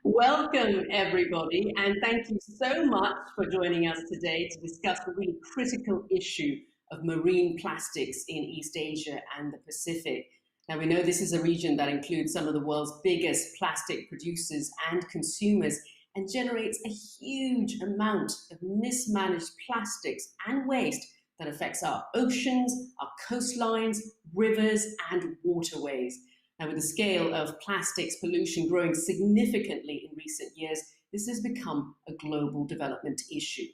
Welcome, everybody, and thank you so much for joining us today to discuss the really critical issue of marine plastics in East Asia and the Pacific. Now, we know this is a region that includes some of the world's biggest plastic producers and consumers and generates a huge amount of mismanaged plastics and waste that affects our oceans, our coastlines, rivers, and waterways. Now, with the scale of plastics pollution growing significantly in recent years, this has become a global development issue.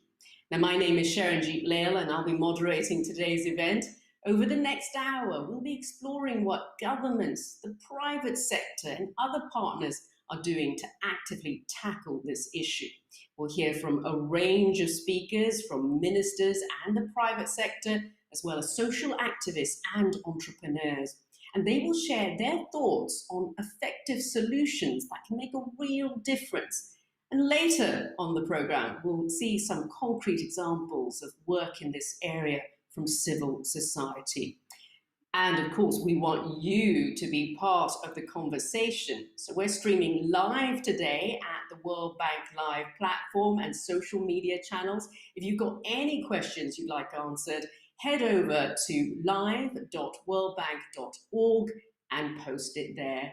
Now, my name is Sharon Jeet Lail, and I'll be moderating today's event. Over the next hour, we'll be exploring what governments, the private sector, and other partners are doing to actively tackle this issue. We'll hear from a range of speakers, from ministers and the private sector, as well as social activists and entrepreneurs. And they will share their thoughts on effective solutions that can make a real difference. And later on the program, we'll see some concrete examples of work in this area from civil society. And of course, we want you to be part of the conversation. So we're streaming live today at the World Bank Live platform and social media channels. If you've got any questions you'd like answered, head over to live.worldbank.org and post it there.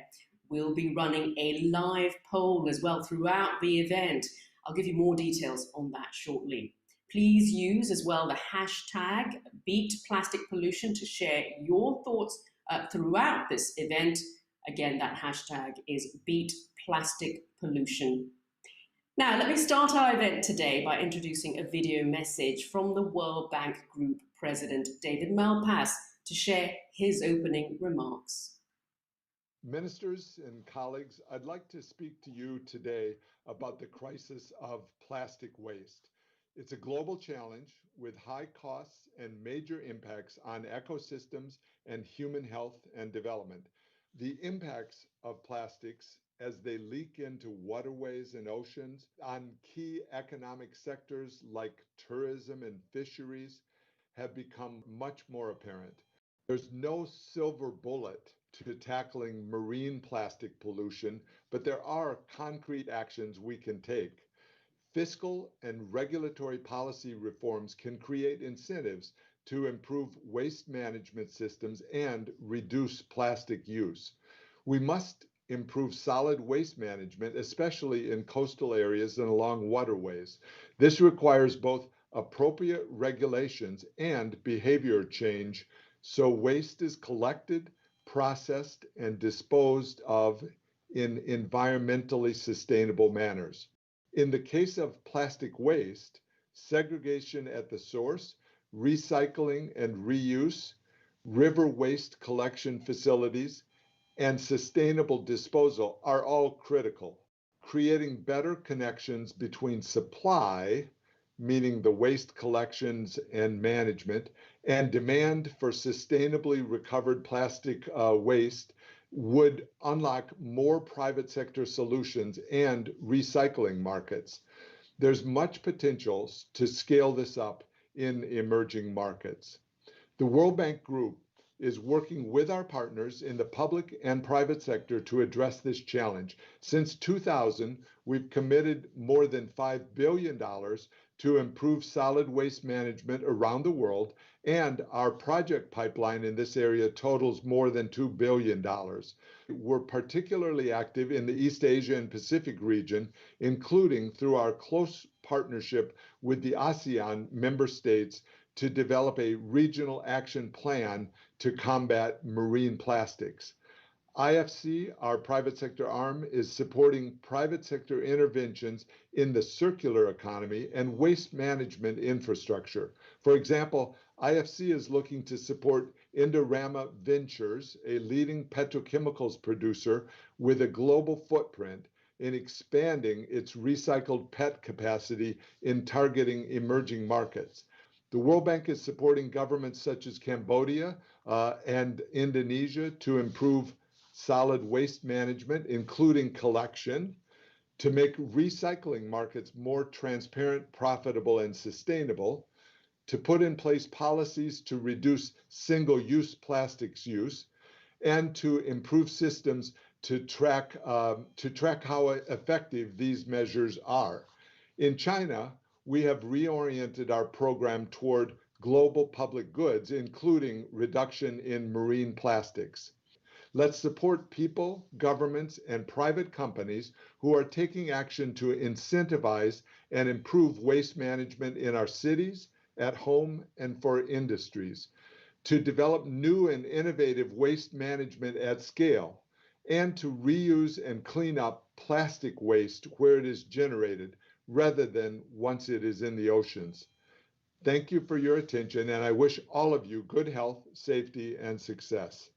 We'll be running a live poll as well throughout the event. I'll give you more details on that shortly. Please use as well the hashtag #BeatPlasticPollution to share your thoughts throughout this event. Again, that hashtag is #BeatPlasticPollution. Now, let me start our event today by introducing a video message from the World Bank Group President David Malpass to share his opening remarks. Ministers and colleagues, I'd like to speak to you today about the crisis of plastic waste. It's a global challenge with high costs and major impacts on ecosystems and human health and development. The impacts of plastics as they leak into waterways and oceans on key economic sectors like tourism and fisheries have become much more apparent. There's no silver bullet to tackling marine plastic pollution, but there are concrete actions we can take. Fiscal and regulatory policy reforms can create incentives to improve waste management systems and reduce plastic use. We must improve solid waste management, especially in coastal areas and along waterways. This requires both appropriate regulations and behavior change so waste is collected, processed, and disposed of in environmentally sustainable manners. In the case of plastic waste, segregation at the source, recycling and reuse, river waste collection facilities, and sustainable disposal are all critical. Creating better connections between supply, meaning the waste collections and management, and demand for sustainably recovered plastic waste would unlock more private sector solutions and recycling markets. There's much potential to scale this up in emerging markets. The World Bank Group is working with our partners in the public and private sector to address this challenge. Since 2000, we've committed more than $5 billion to improve solid waste management around the world, and our project pipeline in this area totals more than $2 billion. We're particularly active in the East Asia and Pacific region, including through our close partnership with the ASEAN member states to develop a regional action plan to combat marine plastics. IFC, our private sector arm, is supporting private sector interventions in the circular economy and waste management infrastructure. For example, IFC is looking to support Indorama Ventures, a leading petrochemicals producer with a global footprint, in expanding its recycled PET capacity in targeting emerging markets. The World Bank is supporting governments such as Cambodia and Indonesia to improve solid waste management, including collection, to make recycling markets more transparent, profitable, and sustainable, to put in place policies to reduce single-use plastics use, and to improve systems to track how effective these measures are. In China, we have reoriented our program toward global public goods, including reduction in marine plastics. Let's support people, governments, and private companies who are taking action to incentivize and improve waste management in our cities, at home, and for industries, to develop new and innovative waste management at scale, and to reuse and clean up plastic waste where it is generated rather than once it is in the oceans. Thank you for your attention, and I wish all of you good health, safety, and success.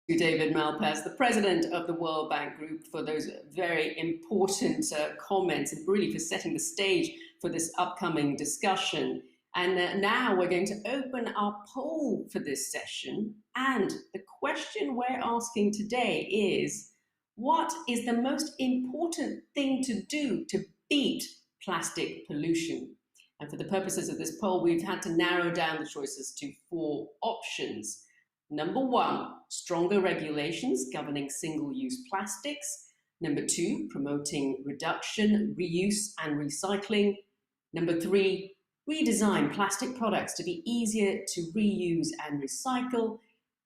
David Malpass, the president of the World Bank Group, for those very important comments and really for setting the stage for this upcoming discussion. And now we're going to open our poll for this session. And the question we're asking today is, what is the most important thing to do to beat plastic pollution? And for the purposes of this poll, we've had to narrow down the choices to 4 options. Number 1, stronger regulations governing single-use plastics. Number 2, promoting reduction, reuse, and recycling. Number 3, redesign plastic products to be easier to reuse and recycle.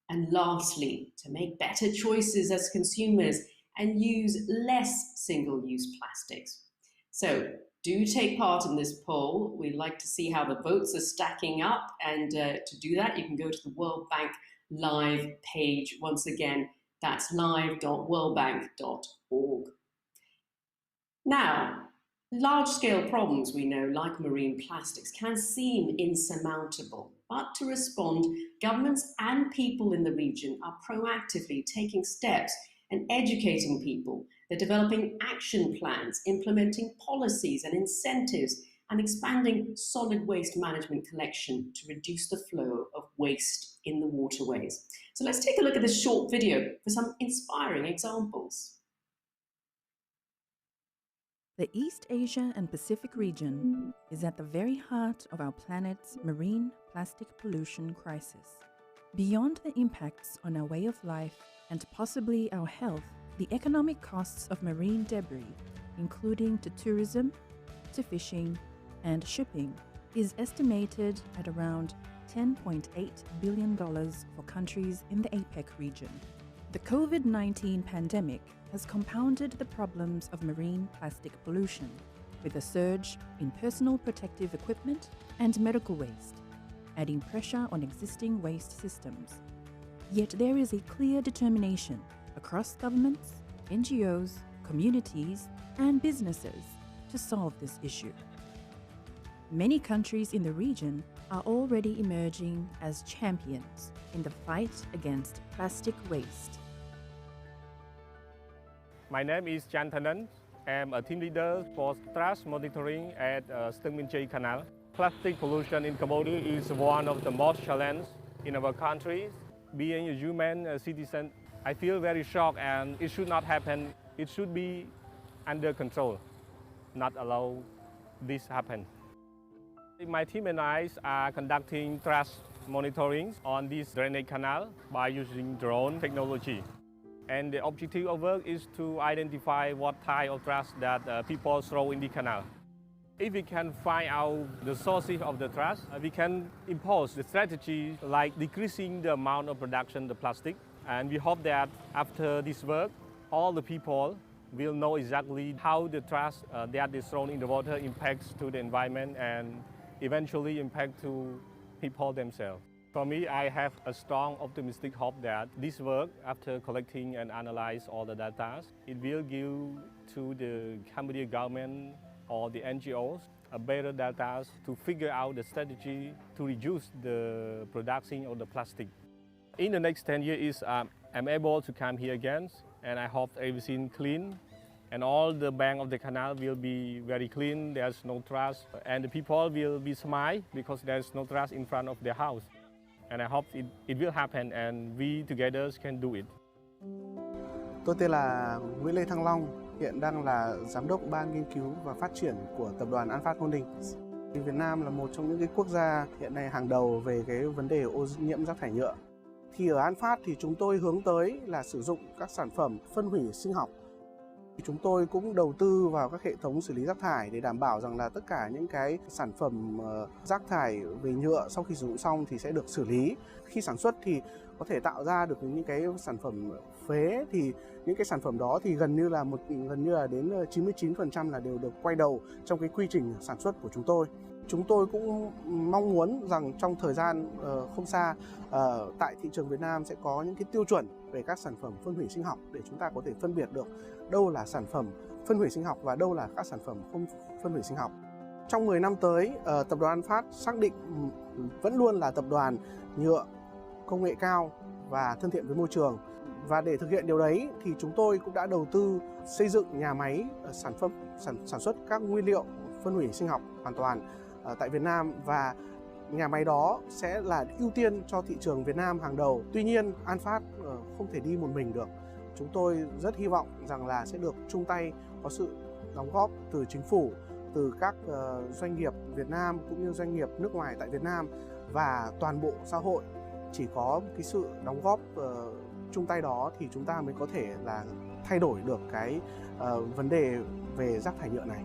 And lastly, to make better choices as consumers and use less single-use plastics. So do take part in this poll. We'd like to see how the votes are stacking up. And to do that, you can go to the World Bank Live page. Once again, that's live.worldbank.org. Now, large-scale problems we know, like marine plastics, can seem insurmountable. But to respond, governments and people in the region are proactively taking steps and educating people. They're developing action plans, implementing policies and incentives, and expanding solid waste management collection to reduce the flow of waste in the waterways. So let's take a look at this short video for some inspiring examples. The East Asia and Pacific region is at the very heart of our planet's marine plastic pollution crisis. Beyond the impacts on our way of life and possibly our health, the economic costs of marine debris, including to tourism, to fishing, and shipping, is estimated at around $10.8 billion for countries in the APEC region. The COVID-19 pandemic has compounded the problems of marine plastic pollution, with a surge in personal protective equipment and medical waste, adding pressure on existing waste systems. Yet there is a clear determination across governments, NGOs, communities, and businesses to solve this issue. Many countries in the region are already emerging as champions in the fight against plastic waste. My name is Chan Thanan. I'm a team leader for trash monitoring at Stung Canal. Plastic pollution in Cambodia is one of the most challenges in our country. Being a human citizen, I feel very shocked, and it should not happen. It should be under control, not allow this happen. My team and I are conducting trash monitoring on this drainage canal by using drone technology. And the objective of work is to identify what type of trash that people throw in the canal. If we can find out the sources of the trash, we can impose the strategy like decreasing the amount of production of the plastic. And we hope that after this work, all the people will know exactly how the trash that is thrown in the water impacts to the environment and eventually impact to people themselves. For me, I have a strong optimistic hope that this work, after collecting and analyze all the data, it will give to the Cambodian government or the NGOs a better data to figure out the strategy to reduce the production of the plastic. In the next 10 years, I'm able to come here again, and I hope everything clean, and all the bank of the canal will be very clean. There's no trash, and the people will be smile because there's no trash in front of their house. And I hope it will happen, and we together can do it. Tôi tên là Nguyễn Lê Thăng Long, hiện đang là giám đốc ban nghiên cứu và phát triển của tập đoàn Alphat Holdings. Việt Nam là một trong những cái quốc gia hiện nay hàng đầu về cái vấn đề ô nhiễm rác thải nhựa. Thì ở Alphat thì chúng tôi hướng tới là sử dụng các sản phẩm phân hủy sinh học. Chúng tôi cũng đầu tư vào các hệ thống xử lý rác thải để đảm bảo rằng là tất cả những cái sản phẩm rác thải về nhựa sau khi sử dụng xong thì sẽ được xử lý. Khi sản xuất thì có thể tạo ra được những cái sản phẩm phế, thì những cái sản phẩm đó thì gần như là đến 99% là đều được quay đầu trong cái quy trình sản xuất của chúng tôi. Chúng tôi cũng mong muốn rằng trong thời gian không xa, tại thị trường Việt Nam sẽ có những cái tiêu chuẩn về các sản phẩm phân hủy sinh học để chúng ta có thể phân biệt được đâu là sản phẩm phân hủy sinh học và đâu là các sản phẩm không phân hủy sinh học. Trong 10 năm tới, tập đoàn Alphat xác định vẫn luôn là tập đoàn nhựa, công nghệ cao và thân thiện với môi trường. Và để thực hiện điều đấy thì chúng tôi cũng đã đầu tư xây dựng nhà máy sản xuất các nguyên liệu phân hủy sinh học hoàn toàn tại Việt Nam, và nhà máy đó sẽ là ưu tiên cho thị trường Việt Nam hàng đầu. Tuy nhiên, Alphat không thể đi một mình được. Chúng tôi rất hy vọng rằng là sẽ được chung tay, có sự đóng góp từ chính phủ, từ các doanh nghiệp Việt Nam cũng như doanh nghiệp nước ngoài tại Việt Nam và toàn bộ xã hội. Chỉ có cái sự đóng góp chung tay đó thì chúng ta mới có thể là thay đổi được cái vấn đề về rác thải nhựa này.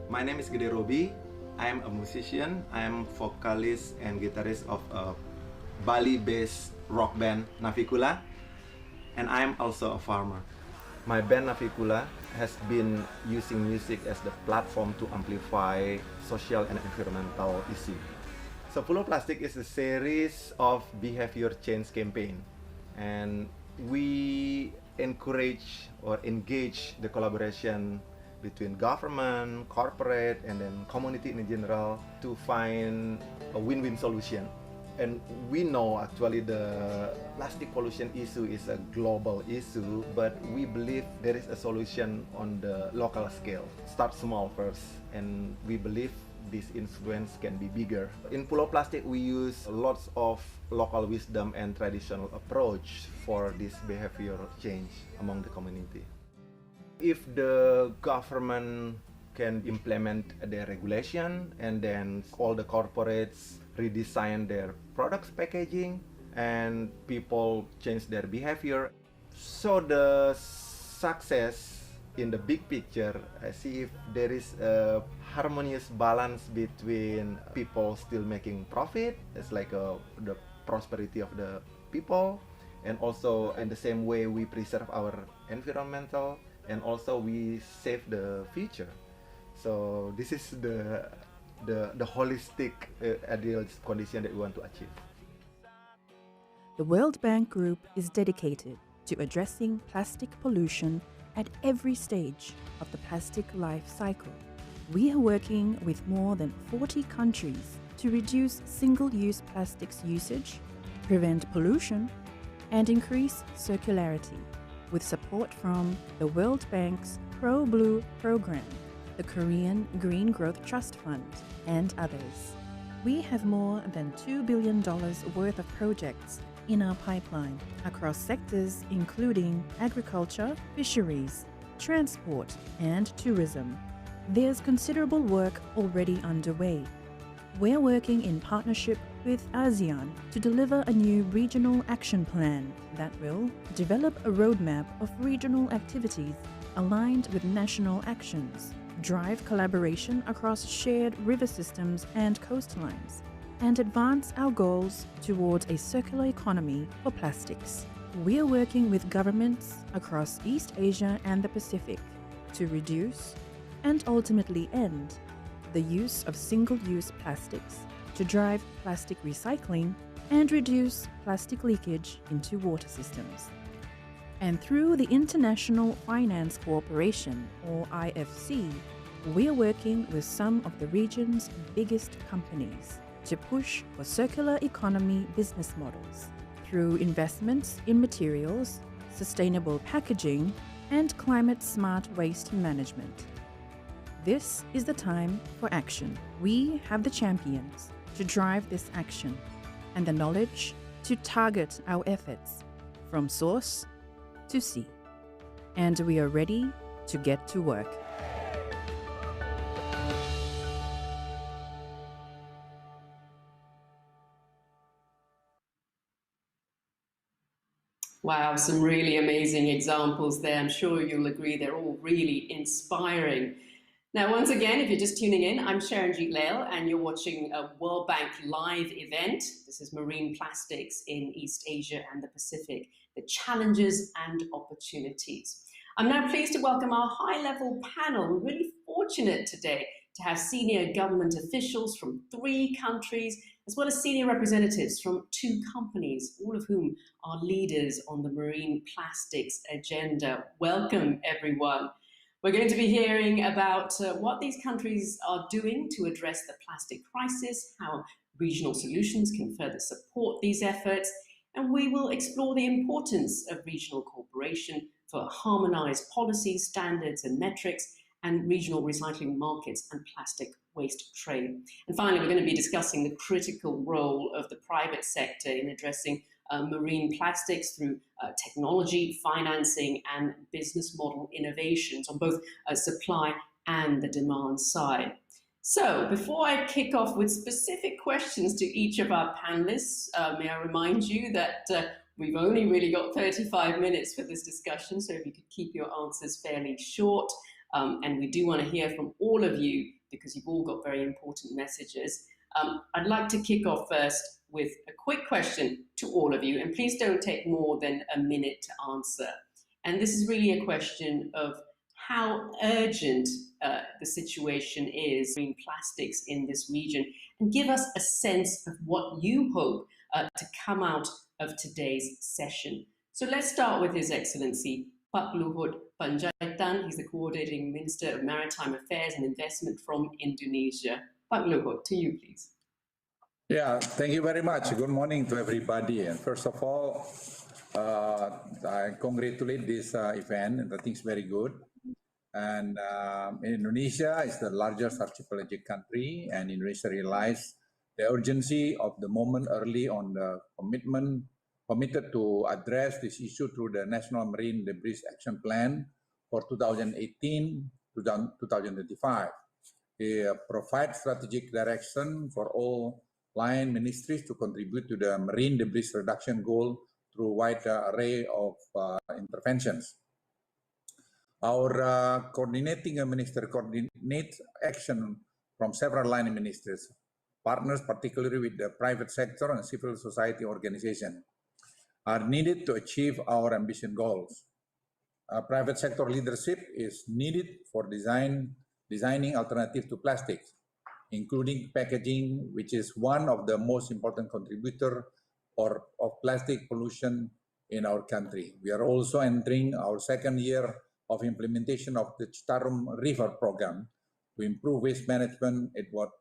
My name is Gede Robi. I am a musician. I am vocalist and guitarist of a Bali-based rock band Navikula, and I am also a farmer. My band Navikula has been using music as the platform to amplify social and environmental issues. So Full of Plastic is a series of behavior change campaign, and we encourage or engage the collaboration between government, corporate, and then community in general to find a win-win solution. And we know actually the plastic pollution issue is a global issue, but we believe there is a solution on the local scale. Start small first, and we believe this influence can be bigger. In Full of Plastic, we use lots of local wisdom and traditional approach for this behavior change among the community. If the government can implement their regulation and then all the corporates redesign their products packaging and people change their behavior, so the success in the big picture, I see if there is a harmonious balance between people still making profit, it's like the prosperity of the people, and also in the same way we preserve our environmental and also we save the future. So this is the holistic ideal condition that we want to achieve. The World Bank Group is dedicated to addressing plastic pollution at every stage of the plastic life cycle. We are working with more than 40 countries to reduce single-use plastics usage, prevent pollution, and increase circularity, with support from the World Bank's Pro-Blue program, the Korean Green Growth Trust Fund, and others. We have more than $2 billion worth of projects in our pipeline across sectors including agriculture, fisheries, transport, and tourism. There's considerable work already underway. We're working in partnership with ASEAN to deliver a new regional action plan that will develop a roadmap of regional activities aligned with national actions, drive collaboration across shared river systems and coastlines, and advance our goals towards a circular economy for plastics. We are working with governments across East Asia and the Pacific to reduce and ultimately end the use of single-use plastics, to drive plastic recycling and reduce plastic leakage into water systems. And through the International Finance Cooperation, or IFC, we are working with some of the region's biggest companies to push for circular economy business models through investments in materials, sustainable packaging, and climate-smart waste management. This is the time for action. We have the champions to drive this action and the knowledge to target our efforts from source to sea. and we are ready to get to work. Wow, some really amazing examples there. I'm sure you'll agree they're all really inspiring. Now, once again, if you're just tuning in, I'm Sharonjeet Lail, and you're watching a World Bank live event. This is Marine Plastics in East Asia and the Pacific, the challenges and opportunities. I'm now pleased to welcome our high-level panel. We're really fortunate today to have senior government officials from 3 countries, as well as senior representatives from 2 companies, all of whom are leaders on the marine plastics agenda. Welcome, everyone. We're going to be hearing about what these countries are doing to address the plastic crisis, how regional solutions can further support these efforts, and we will explore the importance of regional cooperation for harmonized policies, standards and metrics, and regional recycling markets and plastic waste trade. And finally, we're going to be discussing the critical role of the private sector in addressing marine plastics through technology, financing, and business model innovations on both supply and the demand side. So before I kick off with specific questions to each of our panelists, may I remind you that we've only really got 35 minutes for this discussion, so if you could keep your answers fairly short. And we do want to hear from all of you because you've all got very important messages. I'd like to kick off first with a quick question to all of you, and please don't take more than a minute to answer. And this is really a question of how urgent the situation is in plastics in this region, and give us a sense of what you hope to come out of today's session. So let's start with His Excellency Pak Luhut Panjaitan. He's the Coordinating Minister of Maritime Affairs and Investment from Indonesia. Pak Luhut, to you, please. Yeah, thank you very much. Good morning to everybody. And first of all, I congratulate this event, and I think it's very good. And Indonesia is the largest archipelagic country, and Indonesia realized the urgency of the moment early on the committed to address this issue through the National Marine Debris Action Plan for 2018-2025. It provides strategic direction for all line ministries to contribute to the marine debris reduction goal through a wide array of interventions. Our coordinating minister coordinates action from several line ministries, partners particularly with the private sector and civil society organization, are needed to achieve our ambition goals. Private sector leadership is needed for designing alternatives to plastics, including packaging, which is one of the most important contributors of plastic pollution in our country. We are also entering our 2nd year of implementation of the Citarum River program to improve waste management at what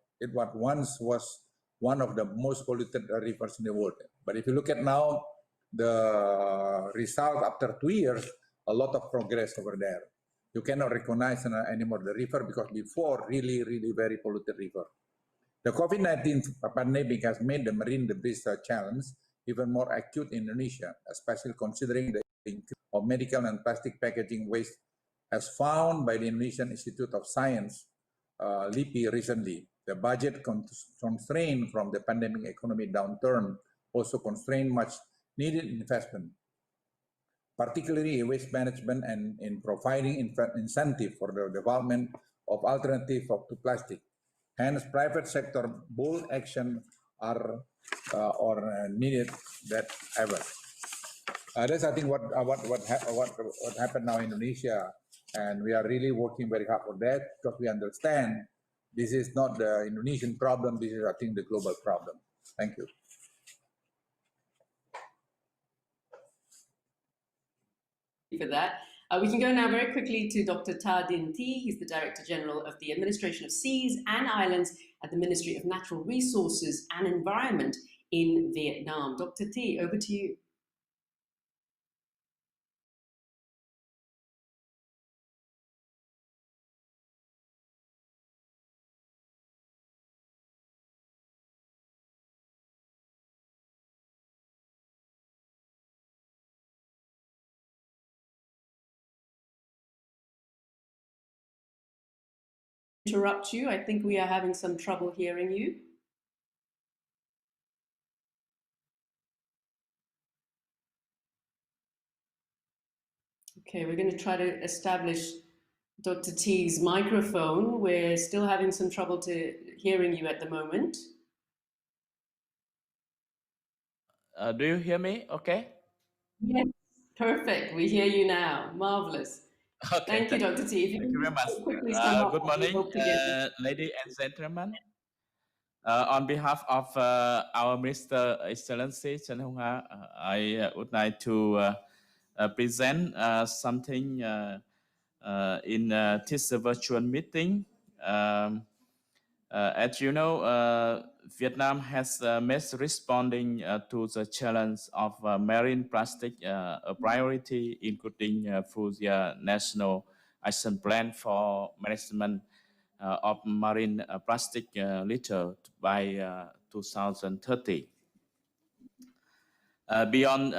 once was one of the most polluted rivers in the world. But if you look at now, the result after 2 years, a lot of progress over there. You cannot recognize anymore the river because before, really very polluted river. The COVID-19 pandemic has made the marine debris challenge even more acute in Indonesia, especially considering the increase of medical and plastic packaging waste as found by the Indonesian Institute of Science, LIPI, recently. The budget constraint from the pandemic economic downturn also constrained much needed investment, particularly in waste management and in providing incentive for the development of alternatives to plastic. Hence, private sector bold action are needed than ever. That's I think what happened now in Indonesia, and we are really working very hard for that because we understand this is not the Indonesian problem. This is I think the global problem. Thank you. For that. We can go now very quickly to Dr. Ta Din Thi. He's the Director General of the Administration of Seas and Islands at the Ministry of Natural Resources and Environment in Vietnam. Dr. Thi, over to you. interrupt you. I think we are having some trouble hearing you. Okay, we're going to try to establish Dr. T's microphone. We're still having some trouble hearing you at the moment. Do you hear me okay? Yes, perfect. We hear you now. Marvelous. Okay, Thank you, Dr. T. If you thank you very much. quickly sum up Good what we morning, hope to get. ladies and gentlemen. On behalf of our Minister Excellency Chen Hong-ha, I would like to present something in this virtual meeting. As you know, Vietnam has made responding to the challenge of marine plastic a priority, including through the National Action Plan for Management of Marine Plastic Litter by 2030. Beyond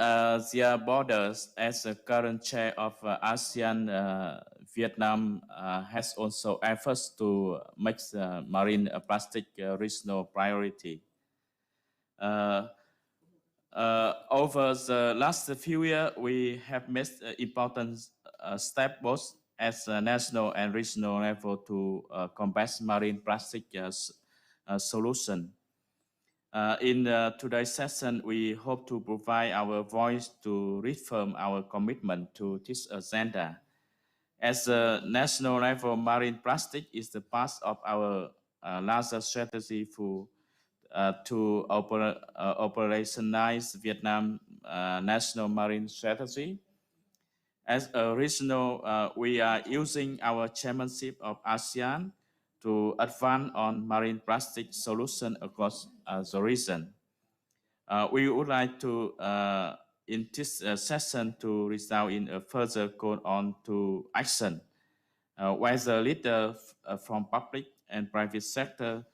their borders, as the current chair of ASEAN, Vietnam has also efforts to make marine plastic regional priority. Over the last few years, we have made important steps both at the national and regional level to combat marine plastic solution. In today's session, we hope to provide our voice to reaffirm our commitment to this agenda. As a national level, marine plastic is the part of our larger strategy to operationalize Vietnam national marine strategy. As a regional, we are using our chairmanship of ASEAN to advance on marine plastic solution across the region. We would like to, in this session, to result in a further call on to action, where the leaders from public and private sector,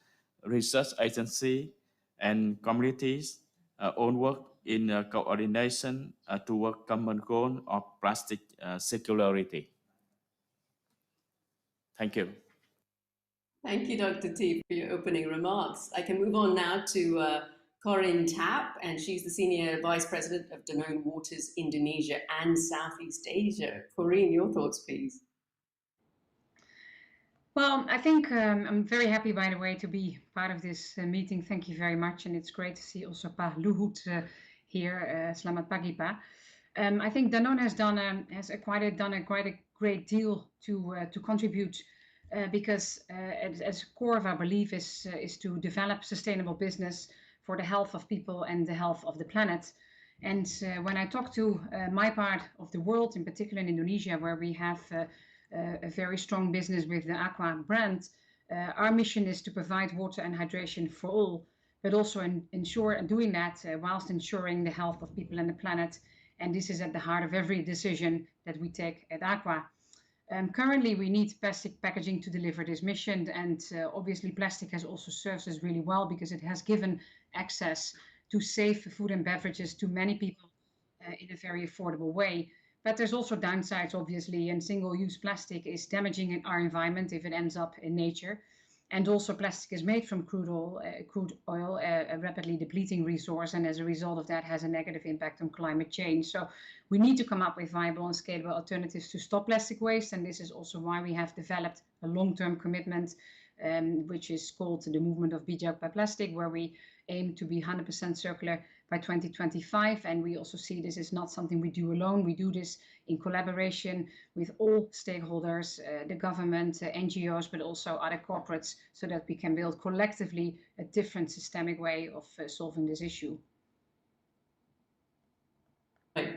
research agency, and communities all work in coordination toward common goal of plastic circularity. Thank you. Thank you, Dr. T, for your opening remarks. I can move on now to Corinne Tapp, and she's the Senior Vice President of Danone Waters Indonesia and Southeast Asia. Corinne, your thoughts, please. Well, I think I'm very happy, by the way, to be part of this meeting. Thank you very much. And it's great to see also Pa Luhut here. Selamat pagi, Pa. I think Danone has done quite a great deal to contribute because as core of our belief is to develop sustainable business for the health of people and the health of the planet. And when I talk to my part of the world, in particular in Indonesia, where we have a very strong business with the Aqua brand, our mission is to provide water and hydration for all, but also ensure and doing that whilst ensuring the health of people and the planet. And this is at the heart of every decision that we take at Aqua. Currently, we need plastic packaging to deliver this mission, and obviously plastic has also served us really well because it has given access to safe food and beverages to many people in a very affordable way. But there's also downsides, obviously, and single-use plastic is damaging our environment if it ends up in nature. And also plastic is made from crude oil, a rapidly depleting resource, and as a result of that has a negative impact on climate change. So we need to come up with viable and scalable alternatives to stop plastic waste, and this is also why we have developed a long-term commitment, which is called the Movement of Bijak by Plastic, where we aim to be 100% circular by 2025. And we also see this is not something we do alone. We do this in collaboration with all stakeholders, the government, NGOs, but also other corporates, so that we can build collectively a different systemic way of solving this issue.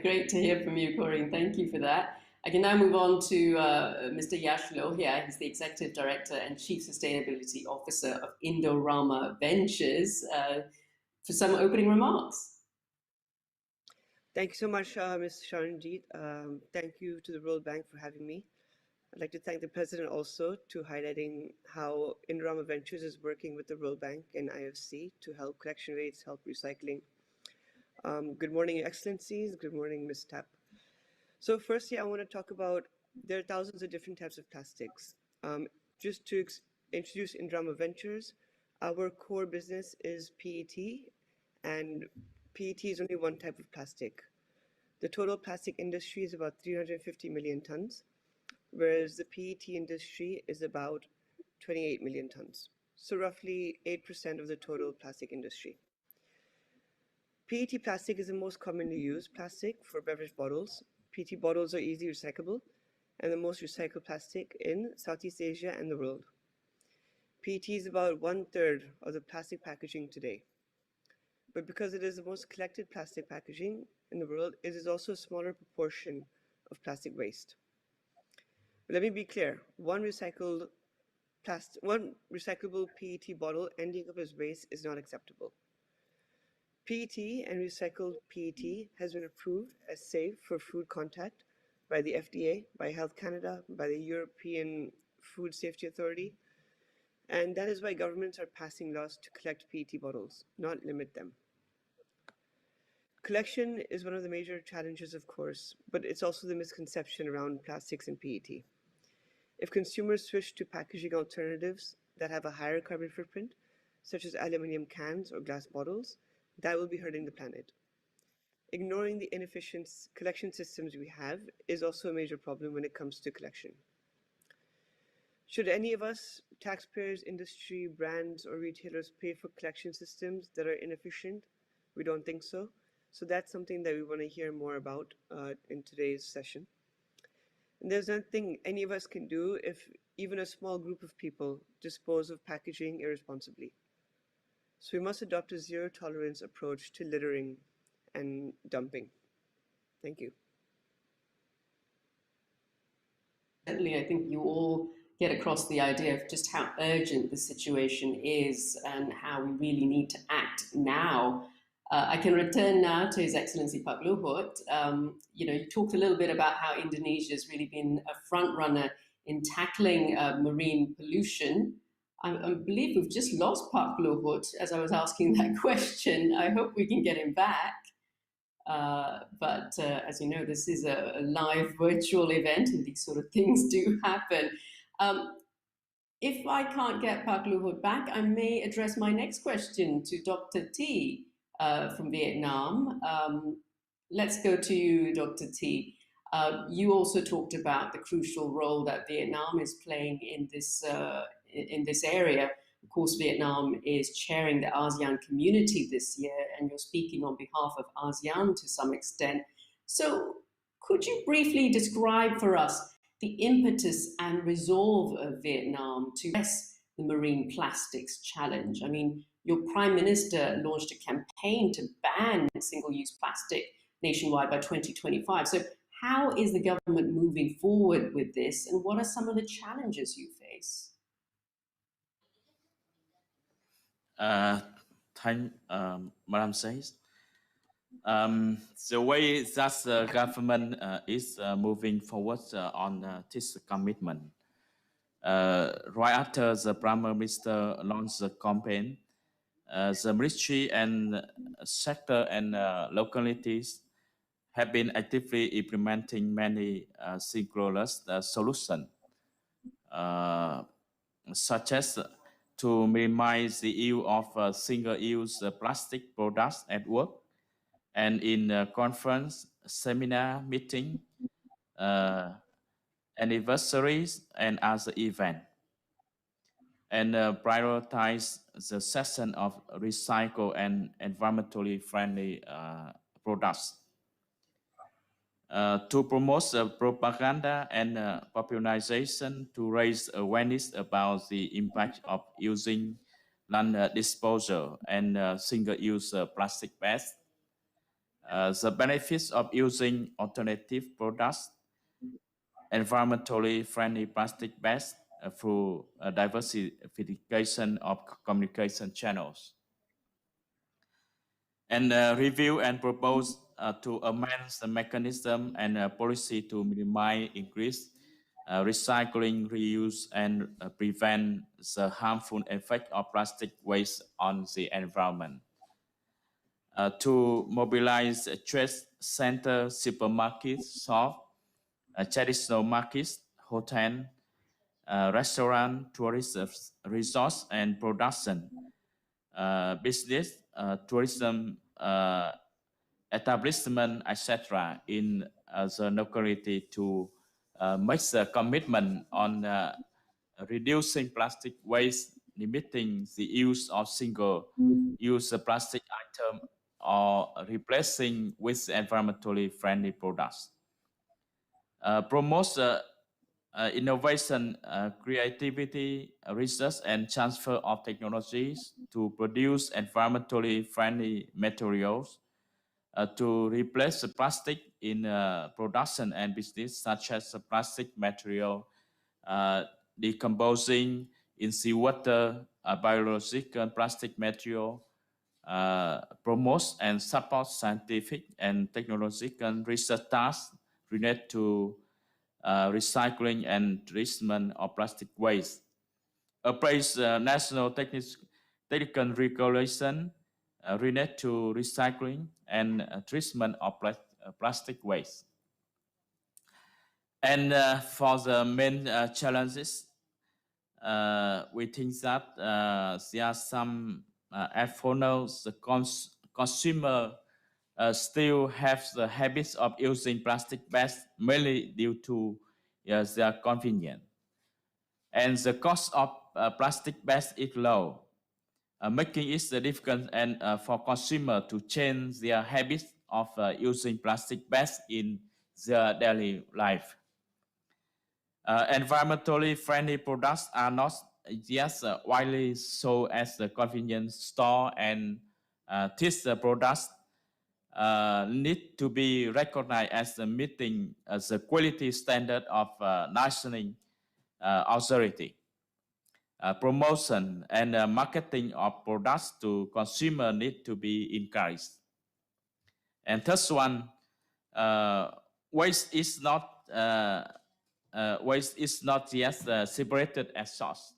Great to hear from you, Corinne. Thank you for that. I can now move on to Mr. Yash Lohia. He's the Executive Director and Chief Sustainability Officer of Indorama Ventures, for some opening remarks. Thank you so much, Ms. Sharanjit. Thank you to the World Bank for having me. I'd like to thank the President also to highlighting how Indorama Ventures is working with the World Bank and IFC to help collection rates, help recycling. Good morning, Your Excellencies. Good morning, Ms. Tapp. So firstly, I want to talk about, there are thousands of different types of plastics. Just to introduce Indorama Ventures. Our core business is PET, and PET is only one type of plastic. The total plastic industry is about 350 million tons, whereas the PET industry is about 28 million tons. So roughly 8% of the total plastic industry. PET plastic is the most commonly used plastic for beverage bottles. PET bottles are easily recyclable and the most recycled plastic in Southeast Asia and the world. PET is about 1/3 of the plastic packaging today. But because it is the most collected plastic packaging in the world, it is also a smaller proportion of plastic waste. But let me be clear, one recyclable PET bottle ending up as waste is not acceptable. PET and recycled PET has been approved as safe for food contact by the FDA, by Health Canada, by the European Food Safety Authority, and that is why governments are passing laws to collect PET bottles, not limit them. Collection is one of the major challenges, of course, but it's also the misconception around plastics and PET. If consumers switch to packaging alternatives that have a higher carbon footprint, such as aluminum cans or glass bottles, that will be hurting the planet. Ignoring the inefficient collection systems we have is also a major problem when it comes to collection. Should any of us, taxpayers, industry, brands, or retailers, pay for collection systems that are inefficient? We don't think so. So that's something that we want to hear more about in today's session. And there's nothing any of us can do if even a small group of people dispose of packaging irresponsibly. So we must adopt a zero-tolerance approach to littering and dumping. Thank you. Certainly, I think you all get across the idea of just how urgent the situation is and how we really need to act now. I can return now to His Excellency Pak Luhut. You talked a little bit about how Indonesia has really been a front runner in tackling marine pollution. I believe we've just lost Pak Luhut as I was asking that question. I hope we can get him back. But as you know, this is a live virtual event and these sort of things do happen. If I can't get Pak Luhut back, I may address my next question to Dr. T from Vietnam. Let's go to you, Dr. T. You also talked about the crucial role that Vietnam is playing in this area. Of course, Vietnam is chairing the ASEAN community this year, and you're speaking on behalf of ASEAN to some extent. So could you briefly describe for us the impetus and resolve of Vietnam to address the marine plastics challenge? I mean, your Prime Minister launched a campaign to ban single-use plastic nationwide by 2025. So how is the government moving forward with this, and what are some of the challenges you face? Thank Madam says. The way that the government is moving forward on this commitment. Right after the Prime Minister launched the campaign, the ministry and sector and localities have been actively implementing many synchronous solutions, such as to minimize the use of single-use plastic products at work and in conference, seminar, meeting, anniversaries, and other events, and prioritize the session of recycled and environmentally friendly products. To promote propaganda and popularization to raise awareness about the impact of using non-disposal and single-use plastic bags, the benefits of using alternative products, environmentally friendly plastic bags through diversification of communication channels, and review and propose to amend the mechanism and policy to minimize increase recycling, reuse, and prevent the harmful effect of plastic waste on the environment. To mobilize trade centers, supermarkets, shops, traditional markets, hotels, restaurant, tourist resorts and production, business, tourism establishment, etc. in the locality to make a commitment on reducing plastic waste, limiting the use of single-use plastic item, or replacing with environmentally friendly products. Promotes innovation, creativity, research, and transfer of technologies to produce environmentally friendly materials to replace the plastic in production and business, such as plastic material decomposing in seawater, biological plastic material, promotes and supports scientific and technological research tasks related to recycling and treatment of plastic waste. Applies national technical regulation related to recycling and treatment of plastic waste. And for the main challenges, we think that there are some efforts. The consumer still have the habits of using plastic bags mainly due to their convenience. And the cost of plastic bags is low, making it difficult and for consumers to change their habits of using plastic bags in their daily life. Environmentally friendly products are not yet widely sold as the convenience store, and these products need to be recognized as meeting the quality standard of national authority. Promotion and marketing of products to consumer need to be encouraged. And third one, waste is not yet separated as source,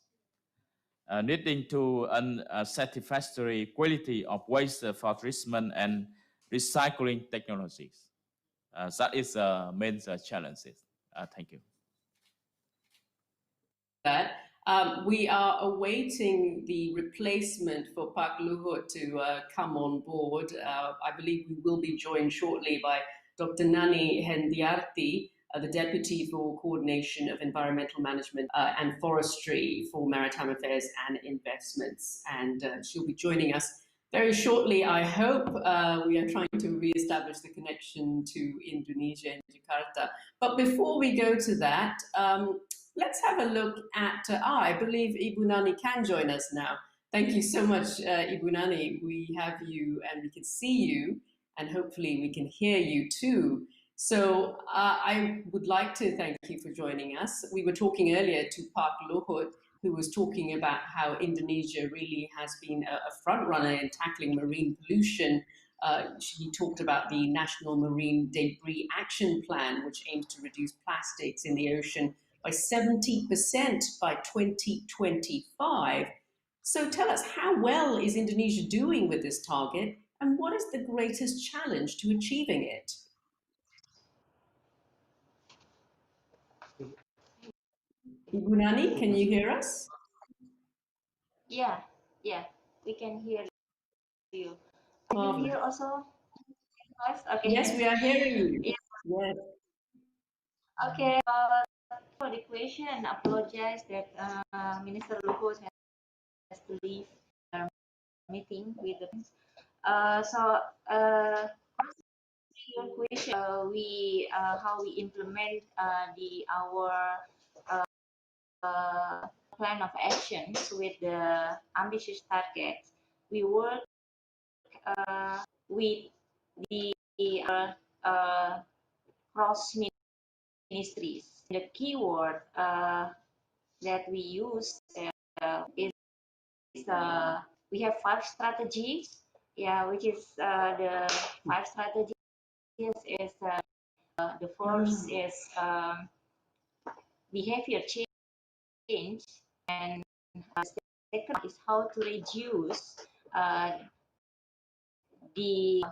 leading to unsatisfactory quality of waste for treatment and recycling technologies. That is the main challenges. Thank you. We are awaiting the replacement for Pak Luhut to come on board. I believe we will be joined shortly by Dr. Nani Hendiarti, the Deputy for Coordination of Environmental Management and Forestry for Maritime Affairs and Investments. And she'll be joining us very shortly, I hope. We are trying to re-establish the connection to Indonesia and Jakarta. But before we go to that, let's have a look at, I believe Ibu Nani can join us now. Thank you so much, Ibu Nani. We have you and we can see you, and hopefully we can hear you too. So I would like to thank you for joining us. We were talking earlier to Pak Luhut, who was talking about how Indonesia really has been a front runner in tackling marine pollution. He talked about the National Marine Debris Action Plan, which aims to reduce plastics in the ocean by 70% by 2025. So tell us, how well is Indonesia doing with this target, and what is the greatest challenge to achieving it? Ibu Nani, can you hear us? Yeah, we can hear you. Can you hear also? Okay. Yes, we are hearing you. Yeah. Yes. Okay. For the question, apologize that Minister Luhut has to leave our meeting with the. Your question, how we implement our plan of actions with the ambitious targets. We work with the cross ministries. The keyword that we use is we have 5 strategies. Yeah, which is the 5 strategies is the first is behavior change, and the second is how to reduce the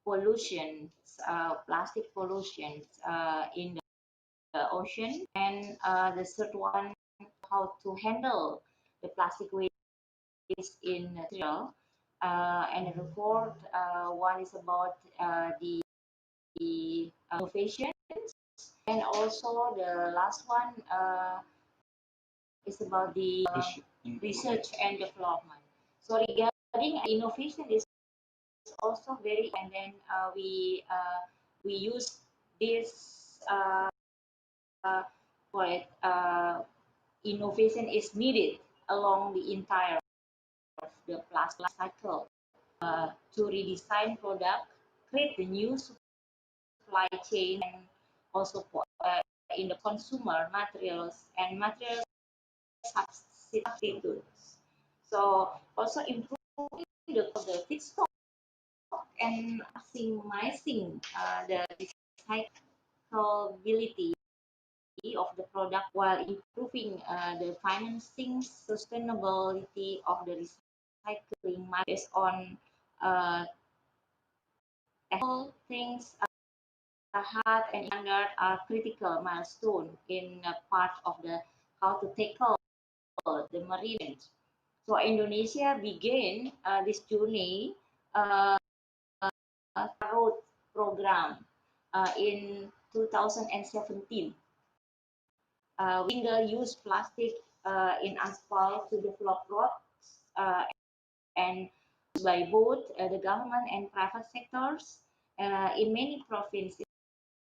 pollution, plastic pollution in the ocean, and the third one how to handle the plastic waste in material. And the report, one is about the innovation, and also the last one is about the research and development. So regarding innovation is also very, and then we use this what innovation is needed along the entire of the plastic cycle to redesign product, create the new supply chain, and also in the consumer materials and material substitutes. So also improving the feedstock and maximizing the recyclability of the product while improving the financing sustainability of the recycling based on all things hard and standard are critical milestone in part of the how to tackle the marine. So Indonesia began this journey road program in 2017. Single-use plastic in asphalt to develop roads and by both the government and private sectors in many provinces.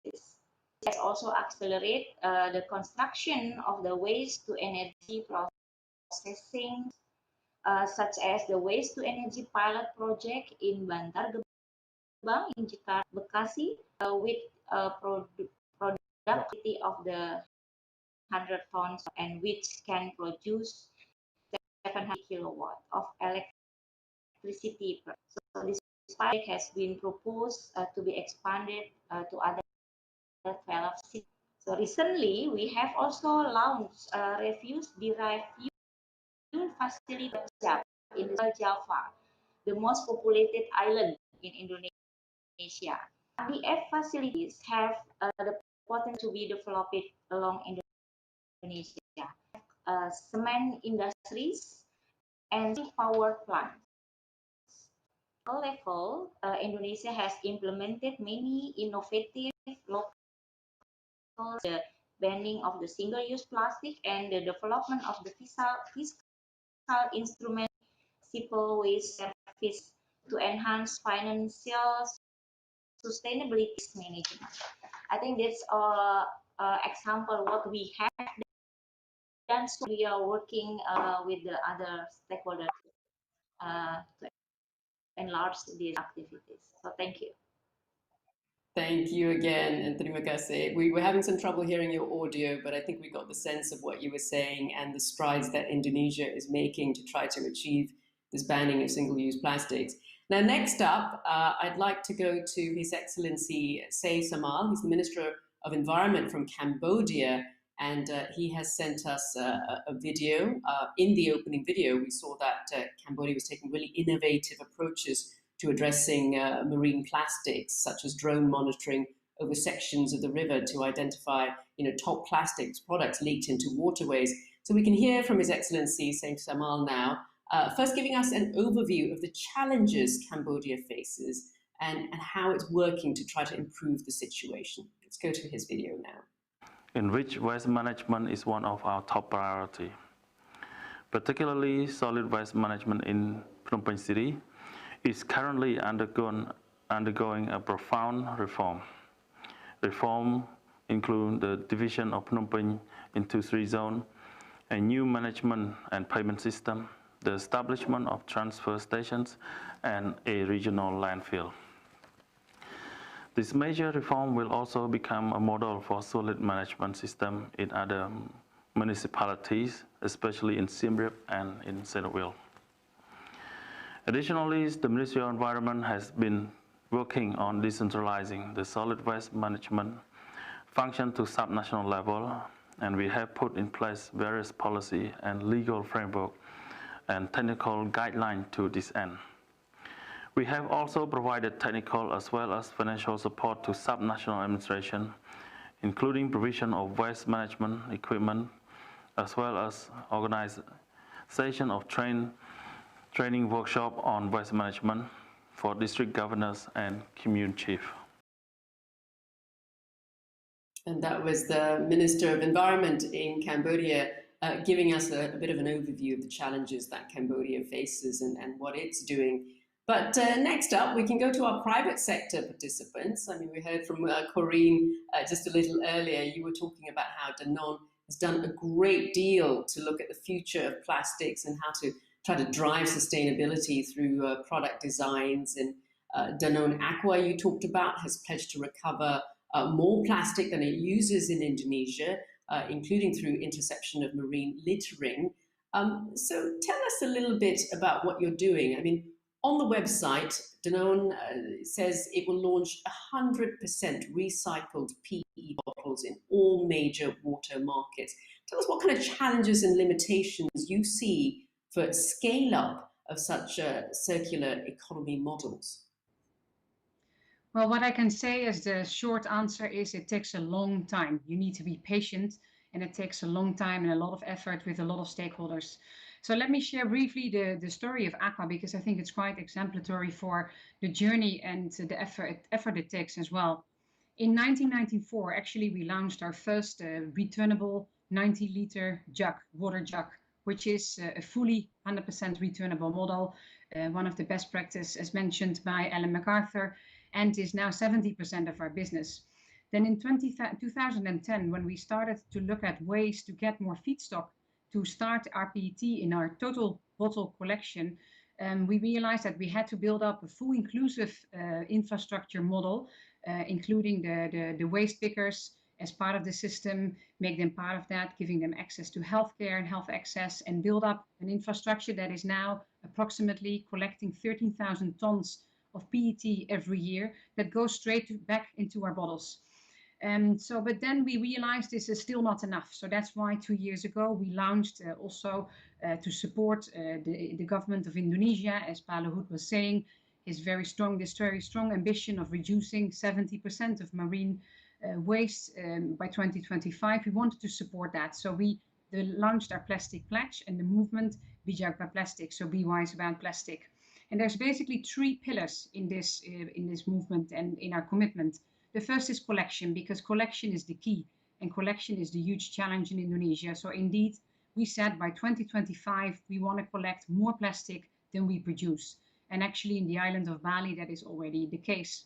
It also accelerate the construction of the waste to energy processing, such as the waste to energy pilot project in Bantar Gebang in Jakarta, Bekasi, with productivity of the 100 tons and which can produce 700 kilowatt of electricity. So this project has been proposed to be expanded to other 12 cities. So recently, we have also launched a refuse-derived fuel facility in Java, the most populated island in Indonesia. RDF facilities have the potential to be developed along Indonesia, cement industries, and power plants. Level, Indonesia has implemented many innovative local the banning of the single-use plastic and the development of the fiscal instrument simple waste service to enhance financial sustainability management. I think that's example what we have done. So we are working with the other stakeholders to enlarge these activities. So thank you. Thank you again, and terima kasih. We were having some trouble hearing your audio, but I think we got the sense of what you were saying and the strides that Indonesia is making to try to achieve this banning of single-use plastics. Now, next up, I'd like to go to His Excellency Say Samal. He's the Minister of Environment from Cambodia, and he has sent us a video. In the opening video, we saw that Cambodia was taking really innovative approaches to addressing marine plastics, such as drone monitoring over sections of the river to identify, top plastics products leaked into waterways. So we can hear from His Excellency Say Samal now, first giving us an overview of the challenges Cambodia faces and how it's working to try to improve the situation. Let's go to his video now. Enriched waste management is one of our top priorities, particularly solid waste management in Phnom Penh City is currently undergoing a profound reform. Reform include the division of Phnom Penh into 3 zones, a new management and payment system, the establishment of transfer stations, and a regional landfill. This major reform will also become a model for solid management system in other municipalities, especially in Siem Reap and in Senopil. Additionally, the Ministry of Environment has been working on decentralizing the solid waste management function to subnational level, and we have put in place various policy and legal framework and technical guidelines to this end. We have also provided technical as well as financial support to subnational administration, including provision of waste management equipment as well as organization of training workshop on waste management for district governors and commune chief. And that was the Minister of Environment in Cambodia giving us a bit of an overview of the challenges that Cambodia faces and what it's doing. But next up, we can go to our private sector participants. I mean, we heard from Corinne just a little earlier. You were talking about how Danone has done a great deal to look at the future of plastics and how to try to drive sustainability through product designs. And Danone Aqua, you talked about, has pledged to recover more plastic than it uses in Indonesia, including through interception of marine littering. So tell us a little bit about what you're doing. I mean, on the website, Danone says it will launch 100% recycled PE bottles in all major water markets. Tell us what kind of challenges and limitations you see for scale up of such circular economy models. Well, what I can say as the short answer is it takes a long time. You need to be patient, and it takes a long time and a lot of effort with a lot of stakeholders. So let me share briefly the story of Aqua, because I think it's quite exemplary for the journey and the effort it takes as well. In 1994, actually, we launched our first returnable 90-liter water jug, which is a fully 100% returnable model, one of the best practice as mentioned by Ellen MacArthur, and is now 70% of our business. Then in 2010, when we started to look at ways to get more feedstock to start our PET in our total bottle collection, we realized that we had to build up a full inclusive infrastructure model, including the waste pickers as part of the system, make them part of that, giving them access to healthcare and health access, and build up an infrastructure that is now approximately collecting 13,000 tons of PET every year that goes straight back into our bottles. But then we realized this is still not enough. So that's why 2 years ago we launched also to support the government of Indonesia, as Pa Luhut was saying, this very strong ambition of reducing 70% of marine waste by 2025. We wanted to support that. So we launched our plastic pledge and the movement Bijak by Plastic, so be wise about plastic. And there's basically 3 pillars in this movement and in our commitment. The first is collection, because collection is the key, and collection is the huge challenge in Indonesia. So indeed, we said by 2025, we want to collect more plastic than we produce. And actually in the island of Bali, that is already the case.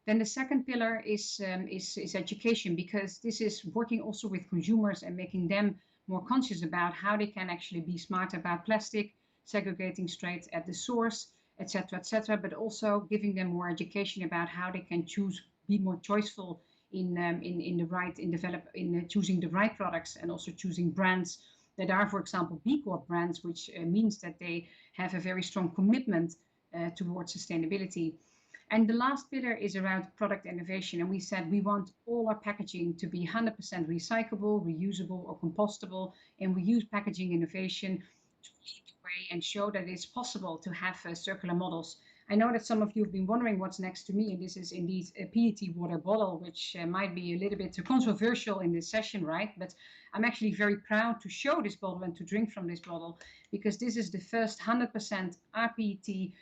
Then the second pillar is education, because this is working also with consumers and making them more conscious about how they can actually be smart about plastic, segregating straight at the source, etc., but also giving them more education about how they can be more choiceful in choosing the right products, and also choosing brands that are, for example, B Corp brands, which means that they have a very strong commitment towards sustainability. And the last pillar is around product innovation. And we said we want all our packaging to be 100% recyclable, reusable, or compostable. And we use packaging innovation to lead the way and show that it's possible to have circular models. I know that some of you have been wondering what's next to me, and this is indeed a PET water bottle, which might be a little bit controversial in this session, right? But I'm actually very proud to show this bottle and to drink from this bottle, because this is the first 100% rPET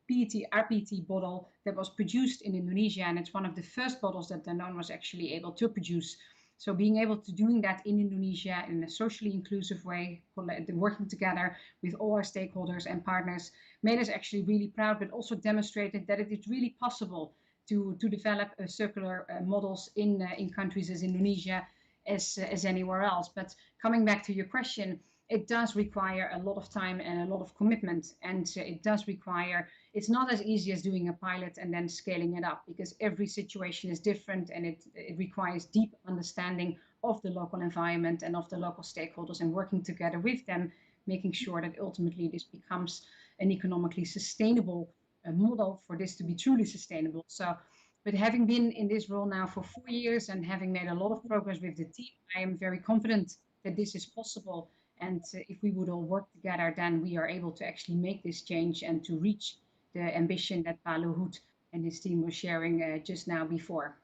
rPET bottle that was produced in Indonesia, and it's one of the first bottles that Danone was actually able to produce. So being able to doing that in Indonesia in a socially inclusive way, working together with all our stakeholders and partners, made us actually really proud, but also demonstrated that it is really possible to develop circular models in countries as Indonesia as anywhere else. But coming back to your question, it does require a lot of time and a lot of commitment, and it does require, it's not as easy as doing a pilot and then scaling it up, because every situation is different, and it requires deep understanding of the local environment and of the local stakeholders, and working together with them, making sure that ultimately this becomes an economically sustainable model for this to be truly sustainable. So, but having been in this role now for 4 years and having made a lot of progress with the team, I am very confident that this is possible. And if we would all work together, then we are able to actually make this change and to reach the ambition that Pa Luhut and his team were sharing just now before.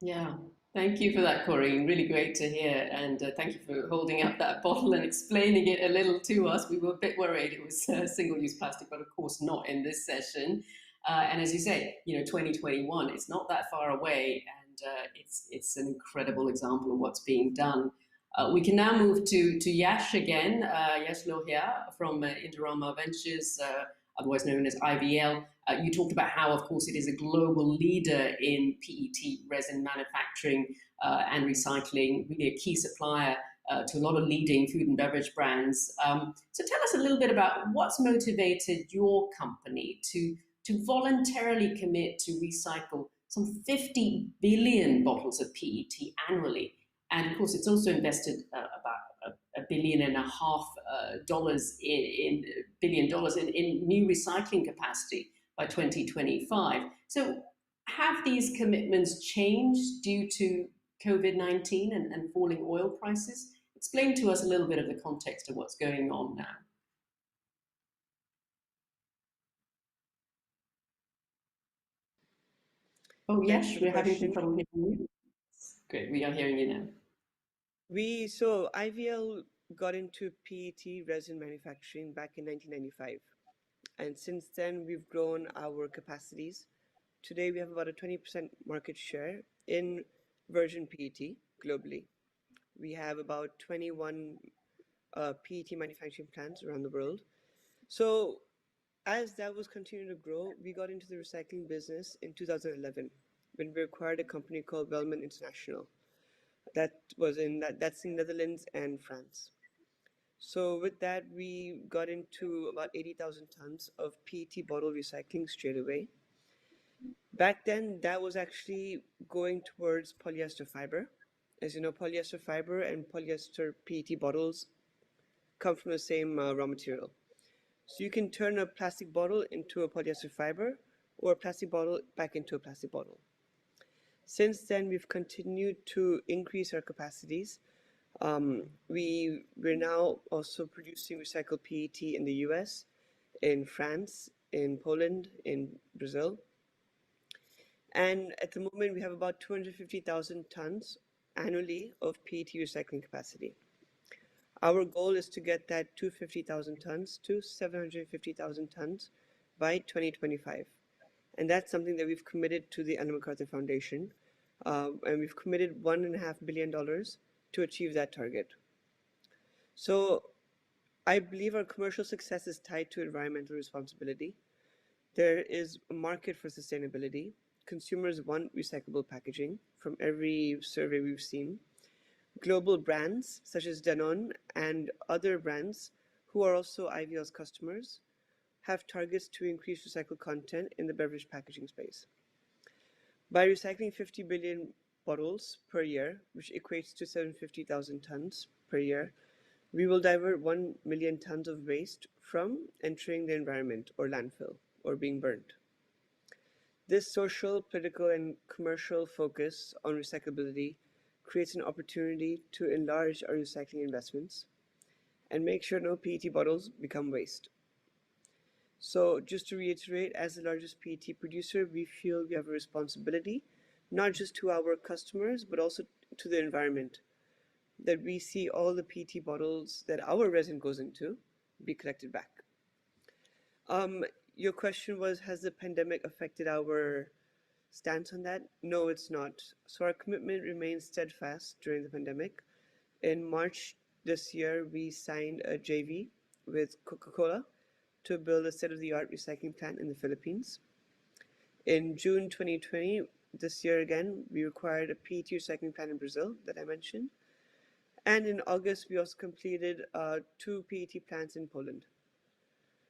Yeah, Thank you for that, Corinne. Really great to hear. And thank you for holding up that bottle and explaining it a little to us. We were a bit worried it was single-use plastic, but of course not in this session. And as you say, 2021, it's not that far away, and it's an incredible example of what's being done. We can now move to Yash again, Yash Lohia from Indorama Ventures, otherwise known as IVL. You talked about how, of course, it is a global leader in PET resin manufacturing and recycling, really a key supplier to a lot of leading food and beverage brands. So tell us a little bit about what's motivated your company to voluntarily commit to recycle some 50 billion bottles of PET annually. And of course, it's also invested about $1.5 billion in new recycling capacity by 2025. So have these commitments changed due to COVID-19 and falling oil prices? Explain to us a little bit of the context of what's going on now. Oh, yes, we're having some trouble hearing you. Great, we are hearing you now. So IVL got into PET resin manufacturing back in 1995. And since then, we've grown our capacities. Today, we have about a 20% market share in virgin PET globally. We have about 21 PET manufacturing plants around the world. So as that was continuing to grow, we got into the recycling business in 2011 when we acquired a company called Wellman International. That's in Netherlands and France. So with that, we got into about 80,000 tons of PET bottle recycling straight away. Back then, that was actually going towards polyester fiber. As you know, polyester fiber and polyester PET bottles come from the same raw material. So you can turn a plastic bottle into a polyester fiber or a plastic bottle back into a plastic bottle. Since then, we've continued to increase our capacities. We're now also producing recycled PET in the US, in France, in Poland, in Brazil. And at the moment, we have about 250,000 tons annually of PET recycling capacity. Our goal is to get that 250,000 tons to 750,000 tons by 2025. And that's something that we've committed to the Ellen MacArthur Foundation. And we've committed $1.5 billion to achieve that target. So I believe our commercial success is tied to environmental responsibility. There is a market for sustainability. Consumers want recyclable packaging from every survey we've seen. Global brands such as Danone and other brands who are also IVL's customers have targets to increase recycled content in the beverage packaging space. By recycling 50 billion bottles per year, which equates to 750,000 tons per year, we will divert 1 million tons of waste from entering the environment or landfill or being burned. This social, political, and commercial focus on recyclability creates an opportunity to enlarge our recycling investments and make sure no PET bottles become waste. So just to reiterate, as the largest PET producer, we feel we have a responsibility, not just to our customers, but also to the environment, that we see all the PET bottles that our resin goes into be collected back. Your question was, has the pandemic affected our stance on that? No, it's not. So our commitment remains steadfast during the pandemic. In March this year, we signed a JV with Coca-Cola to build a state-of-the-art recycling plant in the Philippines. In June 2020, this year again, we acquired a PET recycling plant in Brazil that I mentioned. And in August, we also completed 2 PET plants in Poland.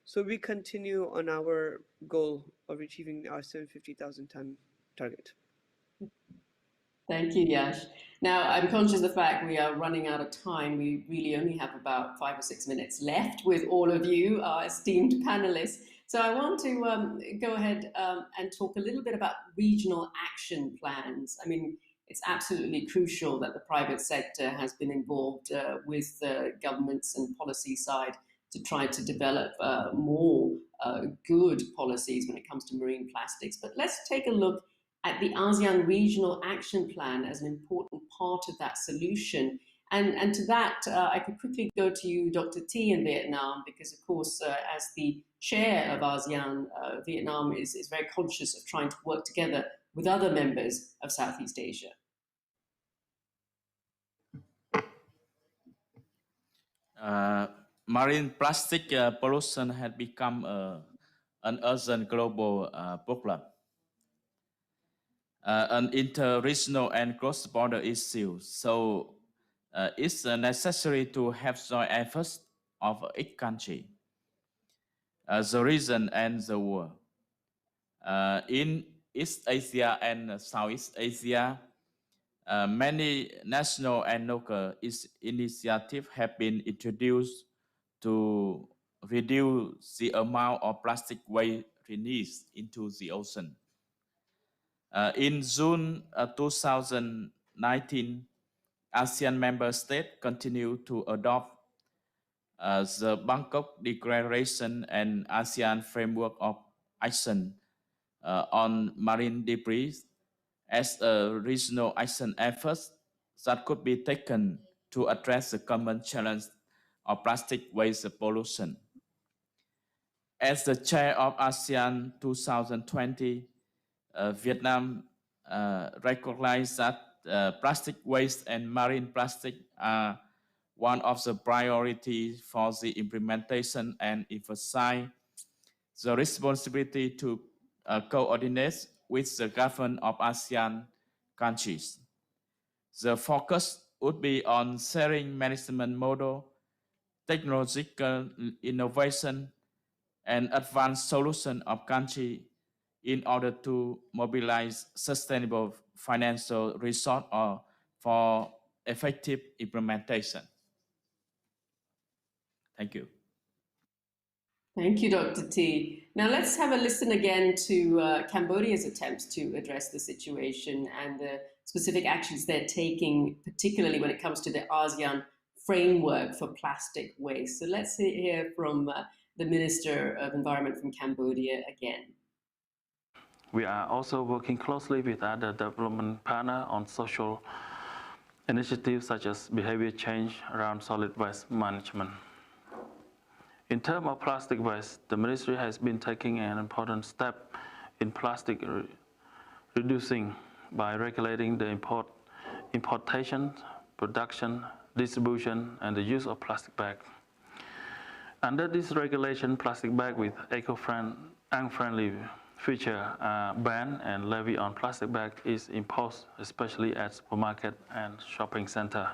So we continue on our goal of achieving our 750,000 ton target. Thank you, Yash. Now, I'm conscious of the fact we are running out of time. We really only have about 5 or 6 minutes left with all of you, our esteemed panelists. So I want to go ahead and talk a little bit about regional action plans. I mean, it's absolutely crucial that the private sector has been involved with the governments and policy side to try to develop more good policies when it comes to marine plastics. But let's take a look at the ASEAN Regional Action Plan as an important part of that solution. And to that, I could quickly go to you, Dr. T, in Vietnam, because, of course, as the chair of ASEAN, Vietnam is very conscious of trying to work together with other members of Southeast Asia. Marine plastic pollution had become an urgent global problem, an inter-regional and cross-border issue. So it's necessary to have joint efforts of each country, the region and the world. In East Asia and Southeast Asia, many national and local initiatives have been introduced to reduce the amount of plastic waste released into the ocean. In June 2019, ASEAN member states continue to adopt the Bangkok Declaration and ASEAN Framework of Action on Marine Debris as a regional action effort that could be taken to address the common challenge of plastic waste pollution. As the chair of ASEAN 2020, Vietnam recognized that plastic waste and marine plastic are one of the priorities for the implementation and emphasize the responsibility to coordinate with the government of ASEAN countries. The focus would be on sharing management model, technological innovation, and advanced solution of country in order to mobilize sustainable financial resource for effective implementation. Thank you. Thank you, Dr. T. Now let's have a listen again to Cambodia's attempts to address the situation and the specific actions they're taking, particularly when it comes to the ASEAN framework for plastic waste. So let's hear from the Minister of Environment from Cambodia again. We are also working closely with other development partners on social initiatives such as behavior change around solid waste management. In terms of plastic waste, the ministry has been taking an important step in plastic reducing by regulating the importation, production, distribution, and the use of plastic bags. Under this regulation, plastic bags with eco-friendly feature ban and levy on plastic bags is imposed, especially at supermarket and shopping center.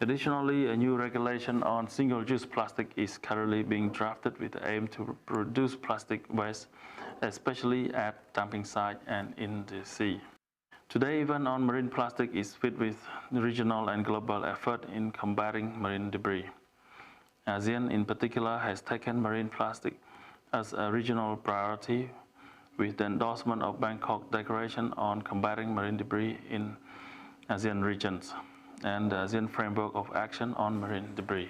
Additionally, a new regulation on single-use plastic is currently being drafted with the aim to reduce plastic waste, especially at dumping sites and in the sea. Today, even on marine plastic is fit with regional and global effort in combating marine debris. ASEAN in particular has taken marine plastic as a regional priority with the endorsement of Bangkok Declaration on combating marine debris in ASEAN regions and the ASEAN Framework of Action on Marine Debris.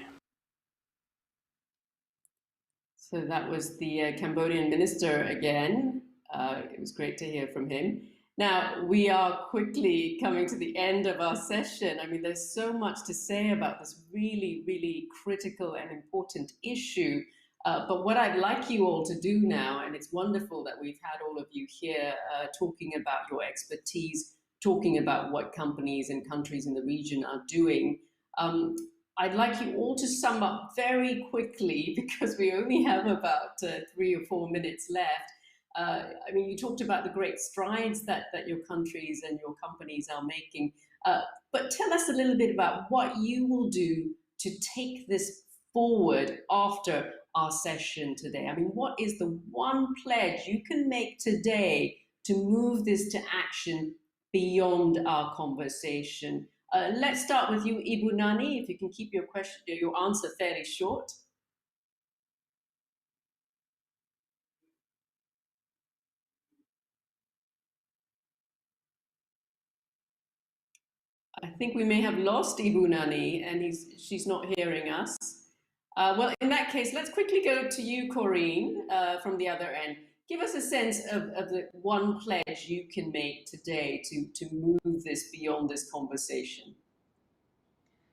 So that was the Cambodian minister again. It was great to hear from him. Now, we are quickly coming to the end of our session. I mean, there's so much to say about this really, really critical and important issue. But what I'd like you all to do now, and it's wonderful that we've had all of you here talking about your expertise, talking about what companies and countries in the region are doing. I'd like you all to sum up very quickly because we only have about 3 or 4 minutes left. I mean, you talked about the great strides that your countries and your companies are making, but tell us a little bit about what you will do to take this forward after our session today. I mean, what is the one pledge you can make today to move this to action beyond our conversation? Let's start with you, Ibu Nani, if you can keep your answer fairly short. I think we may have lost Ibu Nani and she's not hearing us. Well, in that case, let's quickly go to you, Corinne, from the other end. give us a sense of the one pledge you can make today to move this beyond this conversation.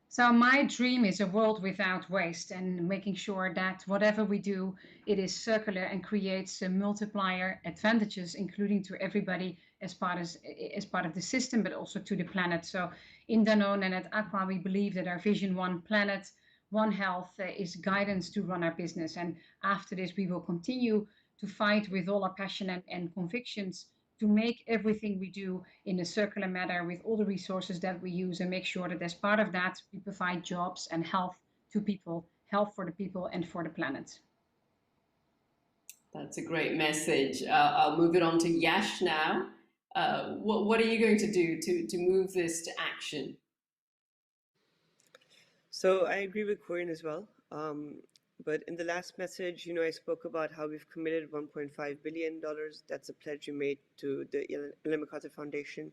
So my dream is a world without waste, and making sure that whatever we do, it is circular and creates multiplier advantages, including to everybody as part of the system, but also to the planet. So in Danone and at Aqua, we believe that our vision, one planet, one health, is guidance to run our business. And after this, we will continue to fight with all our passion and convictions to make everything we do in a circular manner with all the resources that we use, and make sure that as part of that, we provide jobs and health to people, health for the people and for the planet. That's a great message. I'll move it on to Yash now. What are you going to do to move this to action? So I agree with Corinne as well. But in the last message, I spoke about how we've committed $1.5 billion. That's a pledge we made to the Ellen MacArthur Foundation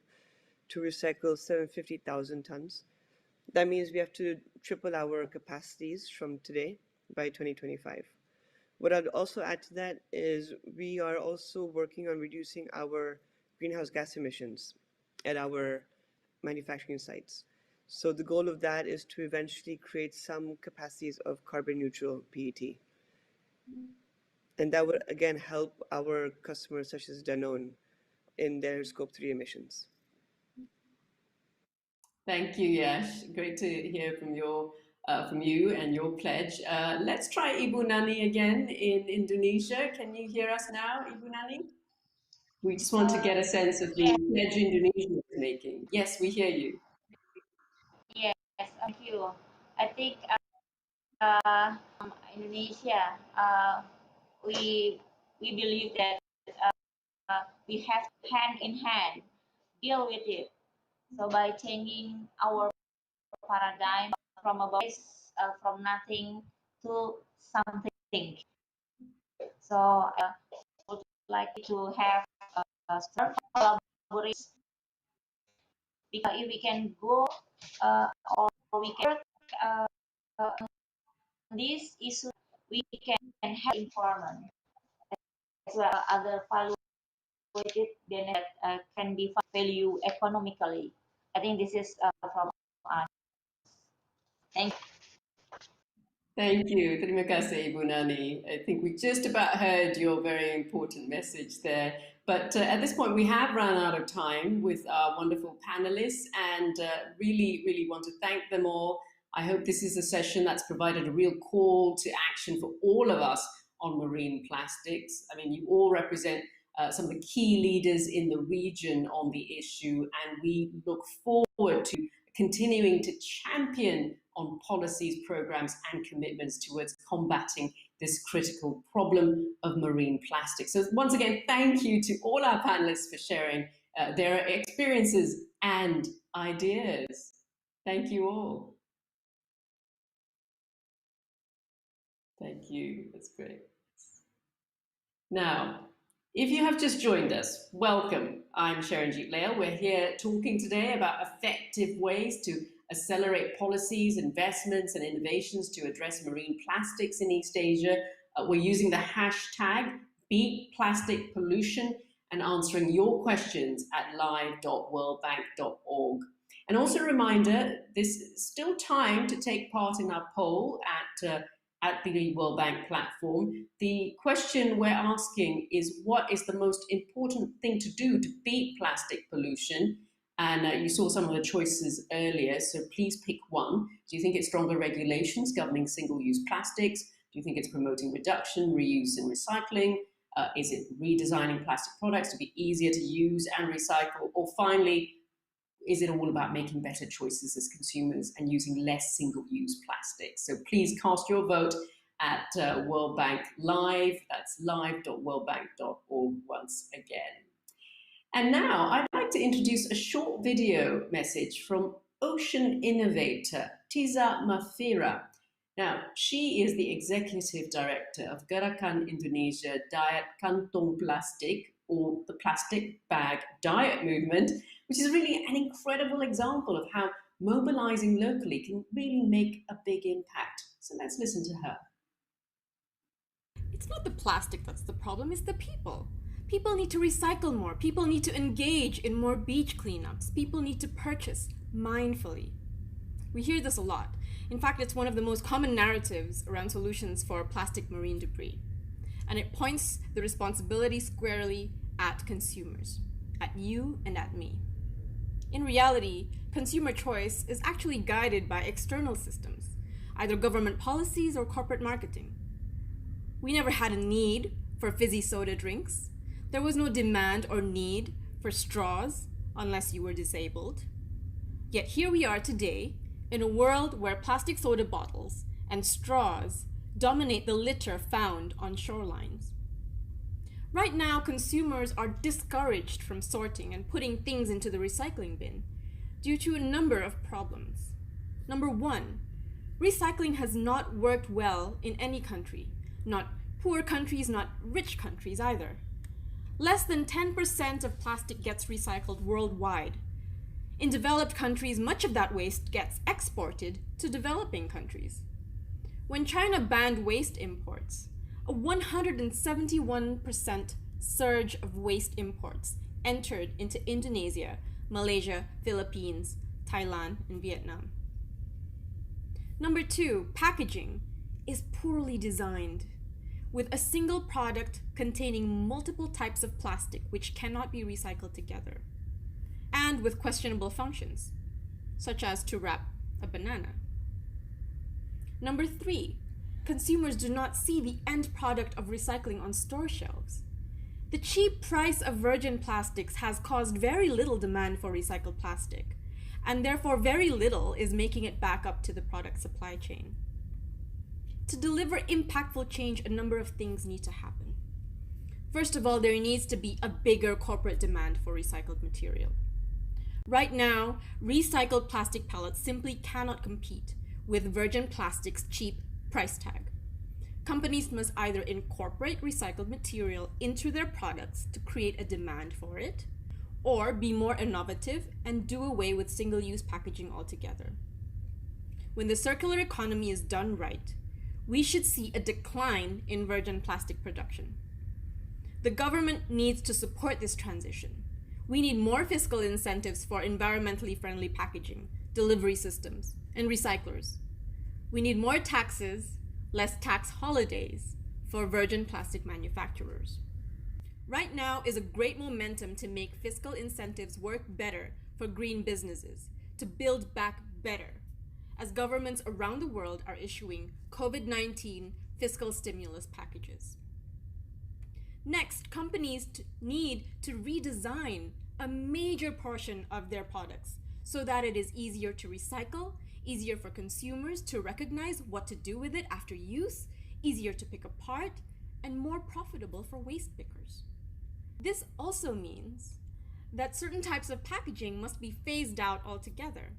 to recycle 750,000 tons. That means we have to triple our capacities from today by 2025. What I'd also add to that is we are also working on reducing our greenhouse gas emissions at our manufacturing sites. So the goal of that is to eventually create some capacities of carbon neutral PET. And that would again help our customers such as Danone in their scope 3 emissions. Thank you, Yash. Great to hear from you and your pledge. Let's try Ibu Nani again in Indonesia. Can you hear us now, Ibu Nani? We just want to get a sense of the pledge Indonesia is making. Yes, we hear you. Yes, thank you. I think Indonesia, we believe that we have hand in hand deal with it. So by changing our paradigm from from nothing to something. So I would like to have strong collaboration, because if we can go or we can work this issue, we can have information as well as other value-added benefit can be value economically. I think this is from us. Thank you. Thank you. Terima kasih, Ibu Nani. I think we just about heard your very important message there. But at this point, we have run out of time with our wonderful panelists, and really want to thank them all. I hope this is a session that's provided a real call to action for all of us on marine plastics. I mean, you all represent some of the key leaders in the region on the issue, and we look forward to continuing to champion on policies, programs and commitments towards combating this critical problem of marine plastic. So once again, thank you to all our panelists for sharing their experiences and ideas. Thank you all. Thank you, that's great. Now, if you have just joined us, welcome. I'm Sharonjit Lail. We're here talking today about effective ways to accelerate policies, investments and innovations to address marine plastics in East Asia. We're using the hashtag #BeatPlasticPollution and answering your questions at live.worldbank.org. And also a reminder, this is still time to take part in our poll at the World Bank platform. The question we're asking is, what is the most important thing to do to beat plastic pollution? And you saw some of the choices earlier, so please pick one. Do you think it's stronger regulations governing single-use plastics? Do you think it's promoting reduction, reuse and recycling? Is it redesigning plastic products to be easier to use and recycle? Or finally, is it all about making better choices as consumers and using less single-use plastics? So please cast your vote at World Bank Live. That's live.worldbank.org once again. And now I'd like to introduce a short video message from ocean innovator Tiza Mafira. Now, she is the executive director of Gerakan Indonesia Diet Kantong Plastic, or the Plastic Bag Diet Movement, which is really an incredible example of how mobilizing locally can really make a big impact. So let's listen to her. It's not the plastic that's the problem, it's the people. People need to recycle more. People need to engage in more beach cleanups. People need to purchase mindfully. We hear this a lot. In fact, it's one of the most common narratives around solutions for plastic marine debris. And it points the responsibility squarely at consumers, at you and at me. In reality, consumer choice is actually guided by external systems, either government policies or corporate marketing. We never had a need for fizzy soda drinks. There was no demand or need for straws unless you were disabled. Yet here we are today in a world where plastic soda bottles and straws dominate the litter found on shorelines. Right now, consumers are discouraged from sorting and putting things into the recycling bin due to a number of problems. Number one, recycling has not worked well in any country, not poor countries, not rich countries either. Less than 10% of plastic gets recycled worldwide. In developed countries, much of that waste gets exported to developing countries. When China banned waste imports, a 171% surge of waste imports entered into Indonesia, Malaysia, Philippines, Thailand, and Vietnam. Number two, packaging is poorly designed, with a single product containing multiple types of plastic which cannot be recycled together, and with questionable functions, such as to wrap a banana. Number three, consumers do not see the end product of recycling on store shelves. The cheap price of virgin plastics has caused very little demand for recycled plastic, and therefore very little is making it back up to the product supply chain. To deliver impactful change, a number of things need to happen. First of all, there needs to be a bigger corporate demand for recycled material. Right now, recycled plastic pellets simply cannot compete with virgin plastic's cheap price tag. Companies must either incorporate recycled material into their products to create a demand for it, or be more innovative and do away with single-use packaging altogether. When the circular economy is done right, we should see a decline in virgin plastic production. The government needs to support this transition. We need more fiscal incentives for environmentally friendly packaging, delivery systems, and recyclers. We need more taxes, less tax holidays for virgin plastic manufacturers. Right now is a great momentum to make fiscal incentives work better for green businesses, to build back better, as governments around the world are issuing COVID-19 fiscal stimulus packages. Next, companies need to redesign a major portion of their products so that it is easier to recycle, easier for consumers to recognize what to do with it after use, easier to pick apart, and more profitable for waste pickers. This also means that certain types of packaging must be phased out altogether.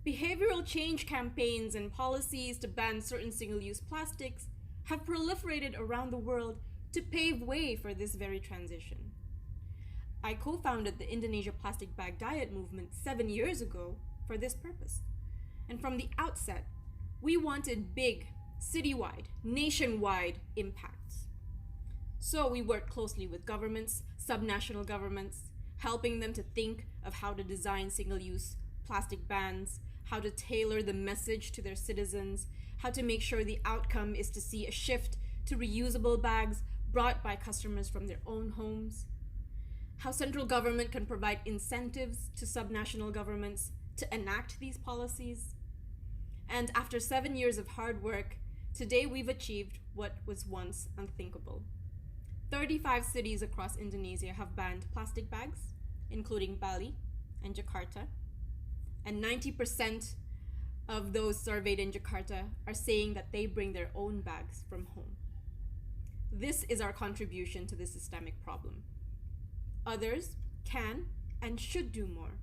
Behavioral change campaigns and policies to ban certain single-use plastics have proliferated around the world to pave way for this very transition. I co-founded the Indonesia Plastic Bag Diet movement 7 years ago for this purpose. And from the outset, we wanted big, citywide, nationwide impacts. So we worked closely with governments, subnational governments, helping them to think of how to design single-use plastic bans, how to tailor the message to their citizens, how to make sure the outcome is to see a shift to reusable bags brought by customers from their own homes, how central government can provide incentives to subnational governments to enact these policies. And after 7 years of hard work, today we've achieved what was once unthinkable. 35 cities across Indonesia have banned plastic bags, including Bali and Jakarta. And 90% of those surveyed in Jakarta are saying that they bring their own bags from home. This is our contribution to this systemic problem. Others can and should do more.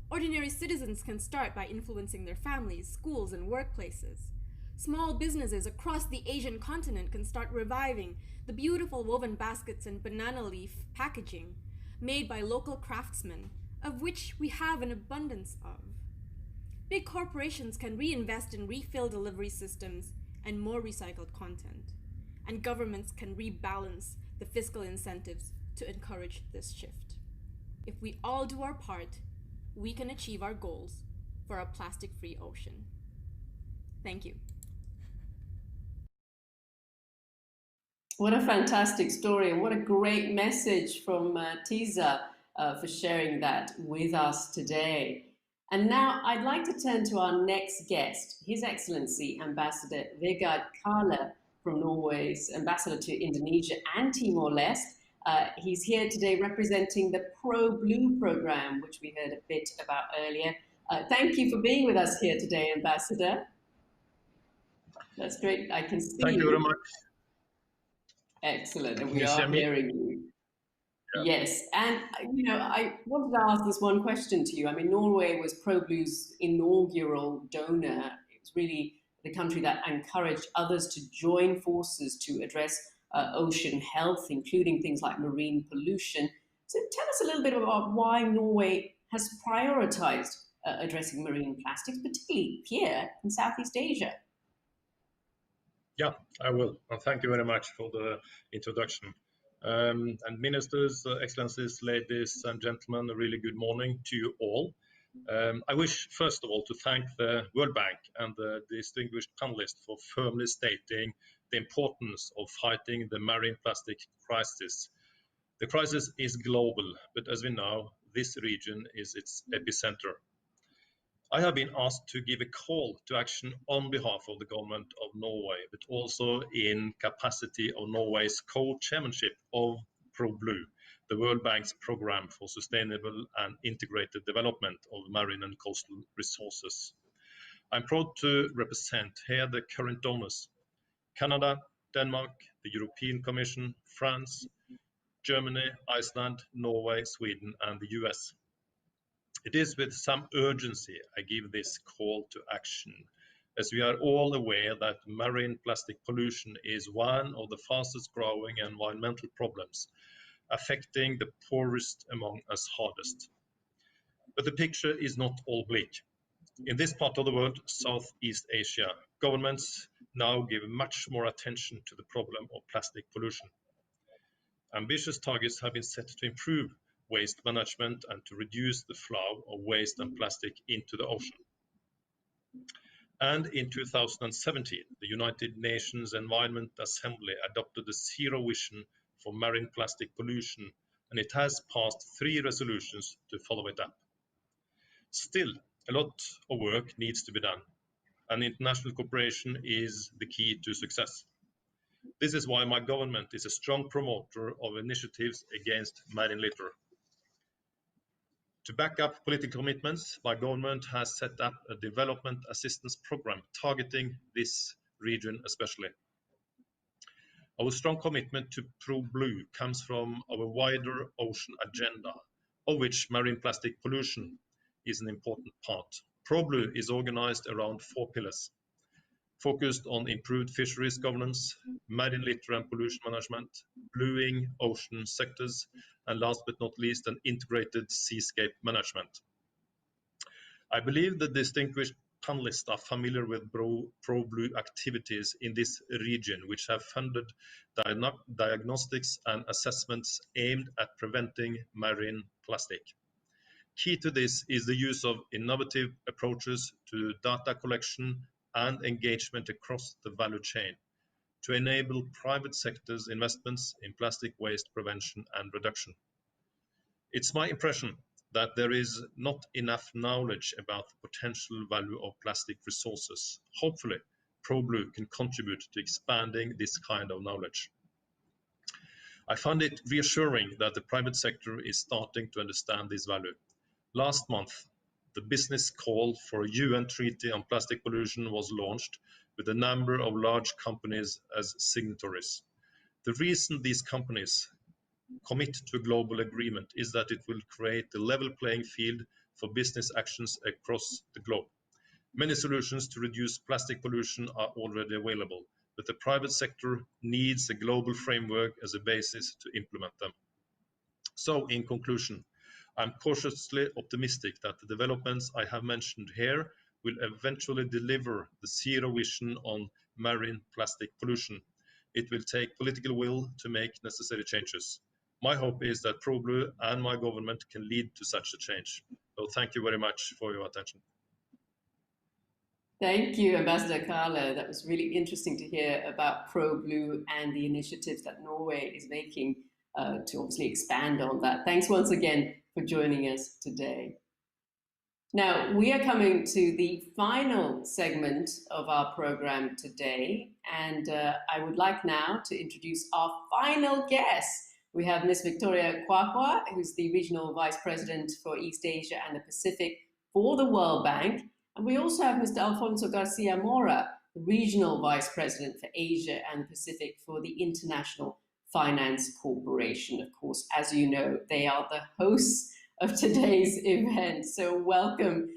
Ordinary citizens can start by influencing their families, schools, and workplaces. Small businesses across the Asian continent can start reviving the beautiful woven baskets and banana leaf packaging made by local craftsmen, of which we have an abundance of. Big corporations can reinvest in refill delivery systems and more recycled content. and governments can rebalance the fiscal incentives to encourage this shift. If we all do our part, we can achieve our goals for a plastic-free ocean. Thank you. What a fantastic story, and what a great message from Tisa for sharing that with us today. And now I'd like to turn to our next guest, His Excellency Ambassador Vegard Kale from Norway's Ambassador to Indonesia and Timor-Leste. He's here today representing the Pro-Blue program, which we heard a bit about earlier. Thank you for being with us here today, Ambassador. That's great. I can see Thank you very much. Excellent, and Can we you are hear me? hearing you. Yeah. Yes, and I wanted to ask this one question to you. I mean, Norway was ProBlue's inaugural donor. It's really the country that encouraged others to join forces to address ocean health, including things like marine pollution. So tell us a little bit about why Norway has prioritized addressing marine plastics, particularly here in Southeast Asia. Yeah, I will. And thank you very much for the introduction. And ministers, excellencies, ladies and gentlemen, a really good morning to you all. I wish, first of all, to thank the World Bank and the distinguished panelists for firmly stating the importance of fighting the marine plastic crisis. The crisis is global, but as we know, this region is its epicenter. I have been asked to give a call to action on behalf of the government of Norway, but also in capacity of Norway's co-chairmanship of ProBlue, the World Bank's program for sustainable and integrated development of marine and coastal resources. I'm proud to represent here the current donors: Canada, Denmark, the European Commission, France, Germany, Iceland, Norway, Sweden, and the US. It is with some urgency I give this call to action, as we are all aware that marine plastic pollution is one of the fastest growing environmental problems, affecting the poorest among us hardest. But the picture is not all bleak. In this part of the world, Southeast Asia, governments now give much more attention to the problem of plastic pollution. Ambitious targets have been set to improve waste management and to reduce the flow of waste and plastic into the ocean. And in 2017, the United Nations Environment Assembly adopted a zero vision for marine plastic pollution, and it has passed 3 resolutions to follow it up. Still, a lot of work needs to be done, and international cooperation is the key to success. This is why my government is a strong promoter of initiatives against marine litter. To back up political commitments, my government has set up a development assistance program targeting this region especially. Our strong commitment to ProBlue comes from our wider ocean agenda, of which marine plastic pollution is an important part. ProBlue is organized around 4 pillars, focused on improved fisheries governance, marine litter and pollution management, bluing ocean sectors, and last but not least, an integrated seascape management. I believe the distinguished panelists are familiar with ProBlue activities in this region, which have funded diagnostics and assessments aimed at preventing marine plastic. Key to this is the use of innovative approaches to data collection and engagement across the value chain to enable private sector's investments in plastic waste prevention and reduction. It's my impression that there is not enough knowledge about the potential value of plastic resources. Hopefully, ProBlue can contribute to expanding this kind of knowledge. I find it reassuring that the private sector is starting to understand this value. Last month, the business call for a UN treaty on plastic pollution was launched with a number of large companies as signatories. The reason these companies commit to a global agreement is that it will create a level playing field for business actions across the globe. Many solutions to reduce plastic pollution are already available, but the private sector needs a global framework as a basis to implement them. So, in conclusion, I'm cautiously optimistic that the developments I have mentioned here will eventually deliver the zero vision on marine plastic pollution. It will take political will to make necessary changes. My hope is that ProBlue and my government can lead to such a change. So thank you very much for your attention. Thank you, Ambassador Carlo. That was really interesting to hear about ProBlue and the initiatives that Norway is making to obviously expand on that. Thanks once again for joining us today. Now, we are coming to the final segment of our program today, and I would like now to introduce our final guest. We have Ms. Victoria Kwakwa, who's the Regional Vice President for East Asia and the Pacific for the World Bank. And we also have Mr. Alfonso Garcia Mora, the Regional Vice President for Asia and the Pacific for the International Finance Corporation. Of course, as you know, they are the hosts of today's event. So welcome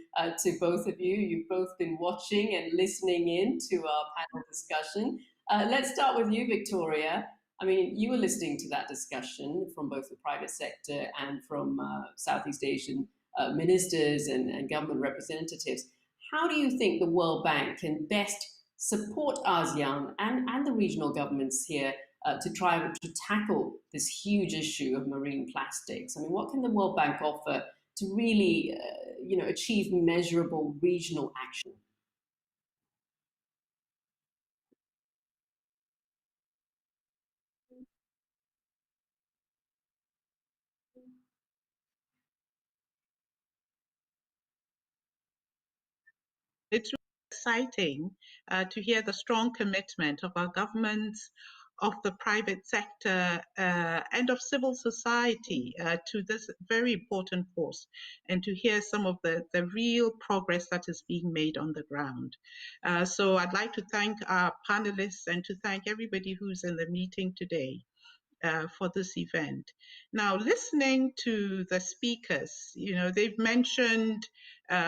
to both of you. You've both been watching and listening in to our panel discussion. Let's start with you, Victoria. I mean, you were listening to that discussion from both the private sector and from Southeast Asian ministers and government representatives. How do you think the World Bank can best support ASEAN and the regional governments here to try to tackle this huge issue of marine plastics? I mean, what can the World Bank offer to really, achieve measurable regional action? It's really exciting to hear the strong commitment of our governments, of the private sector, and of civil society to this very important cause, and to hear some of the real progress that is being made on the ground. So I'd like to thank our panelists and to thank everybody who's in the meeting today. For this event. Now, listening to the speakers, they've mentioned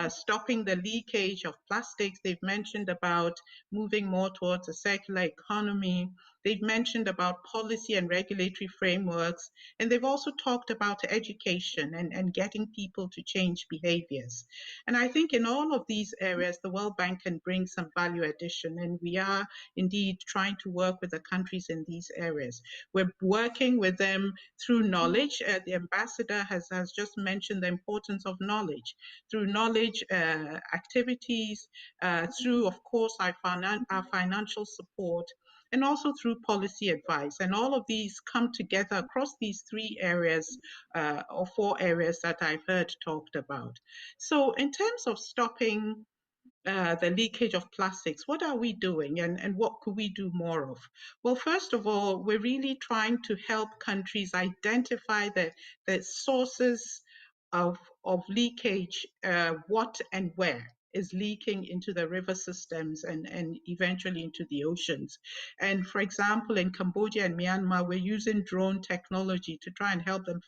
stopping the leakage of plastics. They've mentioned about moving more towards a circular economy. They've mentioned about policy and regulatory frameworks. And they've also talked about education and getting people to change behaviors. And I think in all of these areas, the World Bank can bring some value addition. And we are indeed trying to work with the countries in these areas. We're working with them through knowledge. The ambassador has just mentioned the importance of knowledge. Through knowledge activities, through, of course, our financial support, and also through policy advice. And all of these come together across these three areas or four areas that I've heard talked about. So in terms of stopping the leakage of plastics, what are we doing and what could we do more of? Well, first of all, we're really trying to help countries identify the sources of leakage, what and where is leaking into the river systems and eventually into the oceans. And for example, in Cambodia and Myanmar, we're using drone technology to try and help them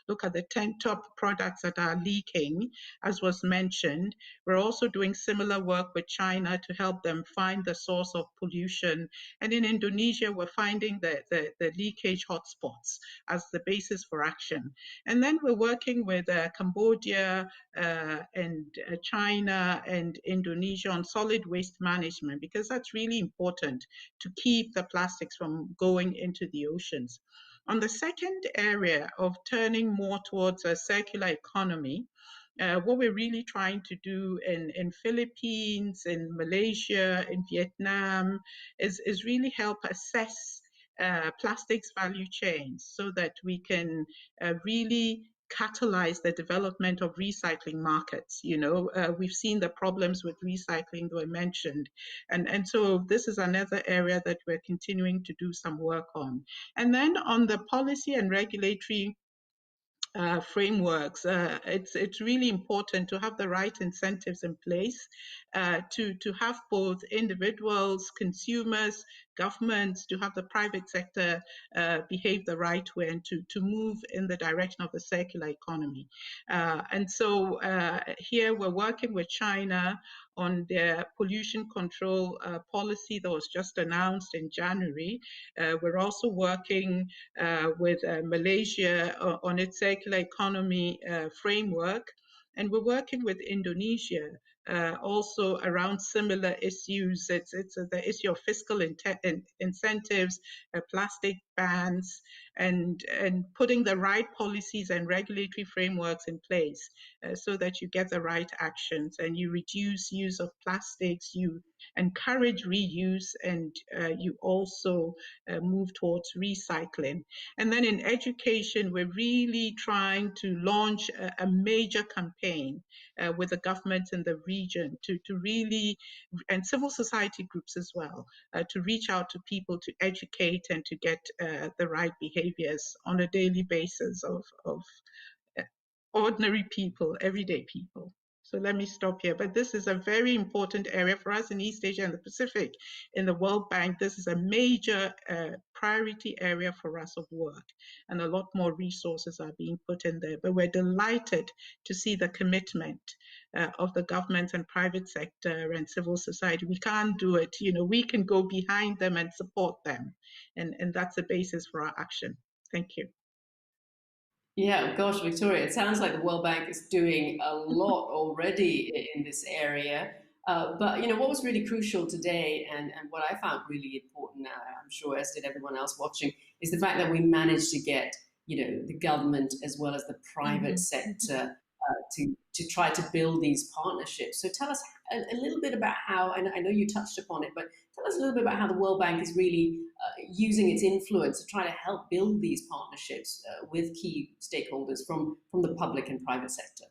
look at the 10 top products that are leaking, as was mentioned. We're also doing similar work with China to help them find the source of pollution. And in Indonesia, we're finding the leakage hotspots as the basis for action. And then we're working with Cambodia and China and Indonesia on solid waste management, because that's really important to keep the plastics from going into the oceans. On the second area of turning more towards a circular economy, what we're really trying to do in Philippines, in Malaysia, in Vietnam, is really help assess plastics value chains so that we can really catalyze the development of recycling markets. We've seen the problems with recycling that were mentioned. And so this is another area that we're continuing to do some work on. And then on the policy and regulatory frameworks, it's really important to have the right incentives in place to have both individuals, consumers, governments, to have the private sector behave the right way and to move in the direction of the circular economy. And so here we're working with China on their pollution control policy that was just announced in January. We're also working with Malaysia on its circular economy framework. And we're working with Indonesia also around similar issues. It's the issue of fiscal incentives, plastic bans, and putting the right policies and regulatory frameworks in place so that you get the right actions and you reduce use of plastics, you encourage reuse, and you also move towards recycling. And then in education, we're really trying to launch a major campaign with the government in the region to really, and civil society groups as well, to reach out to people, to educate and to get the right behaviors on a daily basis of ordinary people, everyday people. So let me stop here. But this is a very important area for us in East Asia and the Pacific. In the World Bank, this is a major priority area for us of work, and a lot more resources are being put in there. But we're delighted to see the commitment of the government and private sector and civil society. We can't do it. You know, we can go behind them and support them. And that's the basis for our action. Thank you. Yeah, gosh, Victoria, it sounds like the World Bank is doing a lot already in this area. But you know what was really crucial today, and what I found really important, I'm sure as did everyone else watching, is the fact that we managed to get the government as well as the private sector to try to build these partnerships. So tell us a little bit about how, and I know you touched upon it, but tell us a little bit about how the World Bank is really using its influence to try to help build these partnerships with key stakeholders from the public and private sector.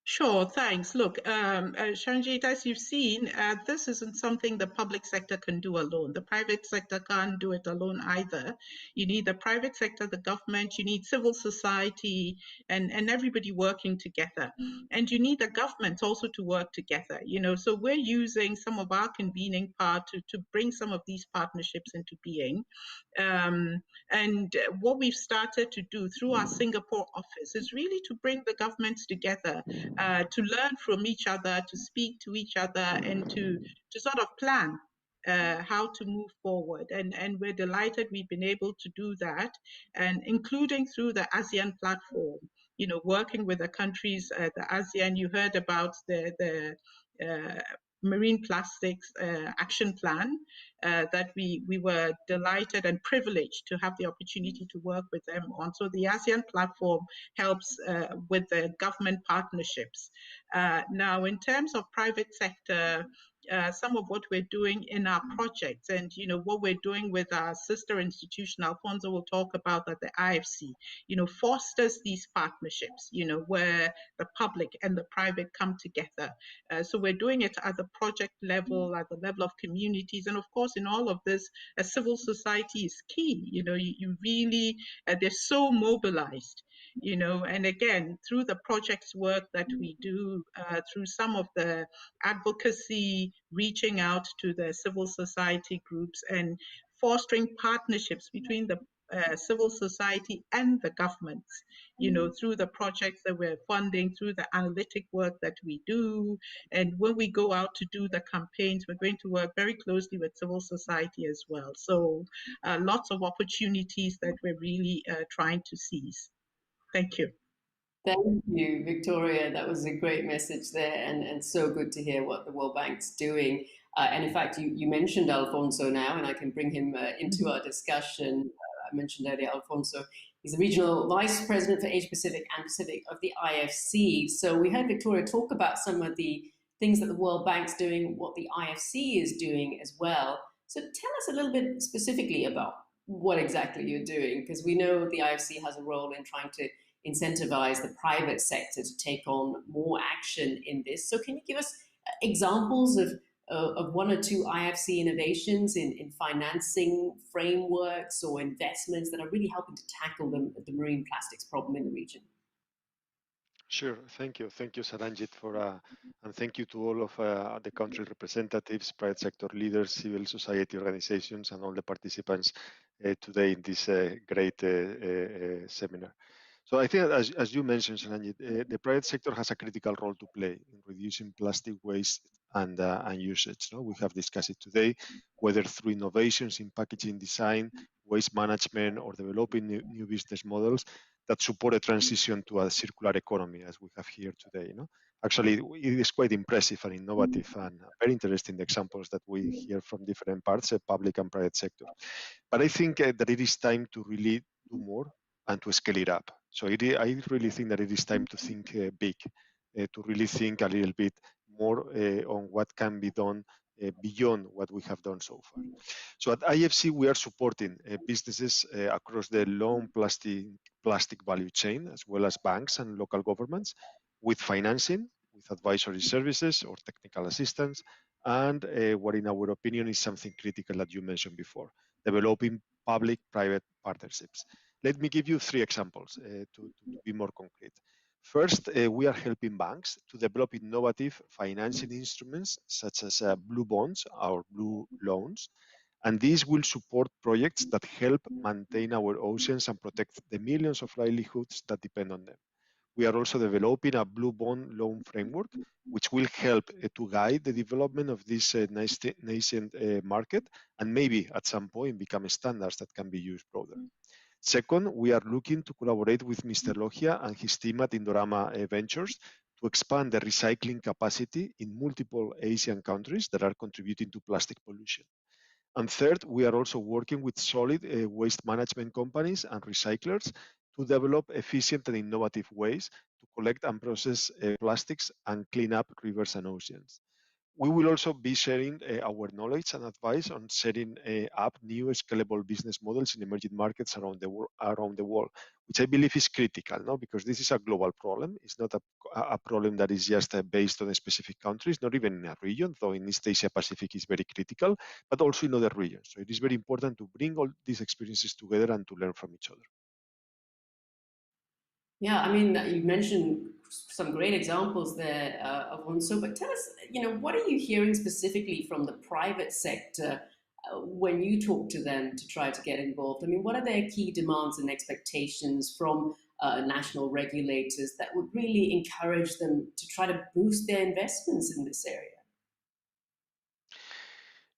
Sure, thanks. Look, Sharanjit, as you've seen, this isn't something the public sector can do alone. The private sector can't do it alone either. You need the private sector, the government, you need civil society, and everybody working together. And you need the government also to work together, So we're using some of our convening power to bring some of these partnerships into being. And what we've started to do through our Singapore office is really to bring the governments together, to learn from each other, to speak to each other, and to sort of plan how to move forward. And we're delighted we've been able to do that, and including through the ASEAN platform, working with the countries, the ASEAN, you heard about the marine plastics action plan that we were delighted and privileged to have the opportunity to work with them on. So the ASEAN platform helps with the government partnerships. Now, in terms of private sector, some of what we're doing in our projects and what we're doing with our sister institution, Alfonso will talk about that, the IFC, fosters these partnerships, where the public and the private come together. So we're doing it at the project level, at the level of communities, and of course in all of this, civil society is key. You really, they're so mobilized. And again, through the projects work that we do, through some of the advocacy, reaching out to the civil society groups and fostering partnerships between the civil society and the governments, through the projects that we're funding, through the analytic work that we do. And when we go out to do the campaigns, we're going to work very closely with civil society as well. So lots of opportunities that we're really trying to seize. Thank you. Thank you, Victoria. That was a great message there, and so good to hear what the World Bank's doing. And in fact, you mentioned Alfonso now, and I can bring him into our discussion. I mentioned earlier Alfonso. He's the Regional Vice President for Asia Pacific and Pacific of the IFC. So we heard Victoria talk about some of the things that the World Bank's doing, what the IFC is doing as well. So tell us a little bit specifically about what exactly you're doing, because we know the IFC has a role in trying to incentivize the private sector to take on more action in this. So can you give us examples of one or two IFC innovations in financing frameworks or investments that are really helping to tackle the marine plastics problem in the region? Sure. Thank you, Saranjit, and thank you to all of the country representatives, private sector leaders, civil society organizations, and all the participants today in this great seminar. So I think, as you mentioned, Saranjit, the private sector has a critical role to play in reducing plastic waste and usage. We have discussed it today, whether through innovations in packaging design, waste management, or developing new business models. that support a transition to a circular economy, as we have here today. Actually, it is quite impressive and innovative and very interesting examples that we hear from different parts, public and private sector. But I think that it is time to really do more and to scale it up. So I really think that it is time to think big, to really think a little bit more on what can be done beyond what we have done so far. So at IFC, we are supporting businesses across the long plastic value chain, as well as banks and local governments, with financing, with advisory services or technical assistance, and what in our opinion is something critical that you mentioned before, developing public-private partnerships. Let me give you 3 examples to be more concrete. First, we are helping banks to develop innovative financing instruments such as blue bonds or blue loans, and these will support projects that help maintain our oceans and protect the millions of livelihoods that depend on them. We are also developing a blue bond loan framework, which will help to guide the development of this nascent market and maybe at some point become standards that can be used broader. Second, we are looking to collaborate with Mr. Logia and his team at Indorama Ventures to expand the recycling capacity in multiple Asian countries that are contributing to plastic pollution. And third, we are also working with solid waste management companies and recyclers to develop efficient and innovative ways to collect and process plastics and clean up rivers and oceans. We will also be sharing our knowledge and advice on setting up new scalable business models in emerging markets around the world, which I believe is critical, no? Because this is a global problem. It's not a problem that is just based on specific countries, not even in a region, though in East Asia Pacific is very critical, but also in other regions. So it is very important to bring all these experiences together and to learn from each other. Yeah, I mean, you mentioned some great examples there, Alfonso, but tell us, what are you hearing specifically from the private sector when you talk to them to try to get involved? I mean, what are their key demands and expectations from national regulators that would really encourage them to try to boost their investments in this area?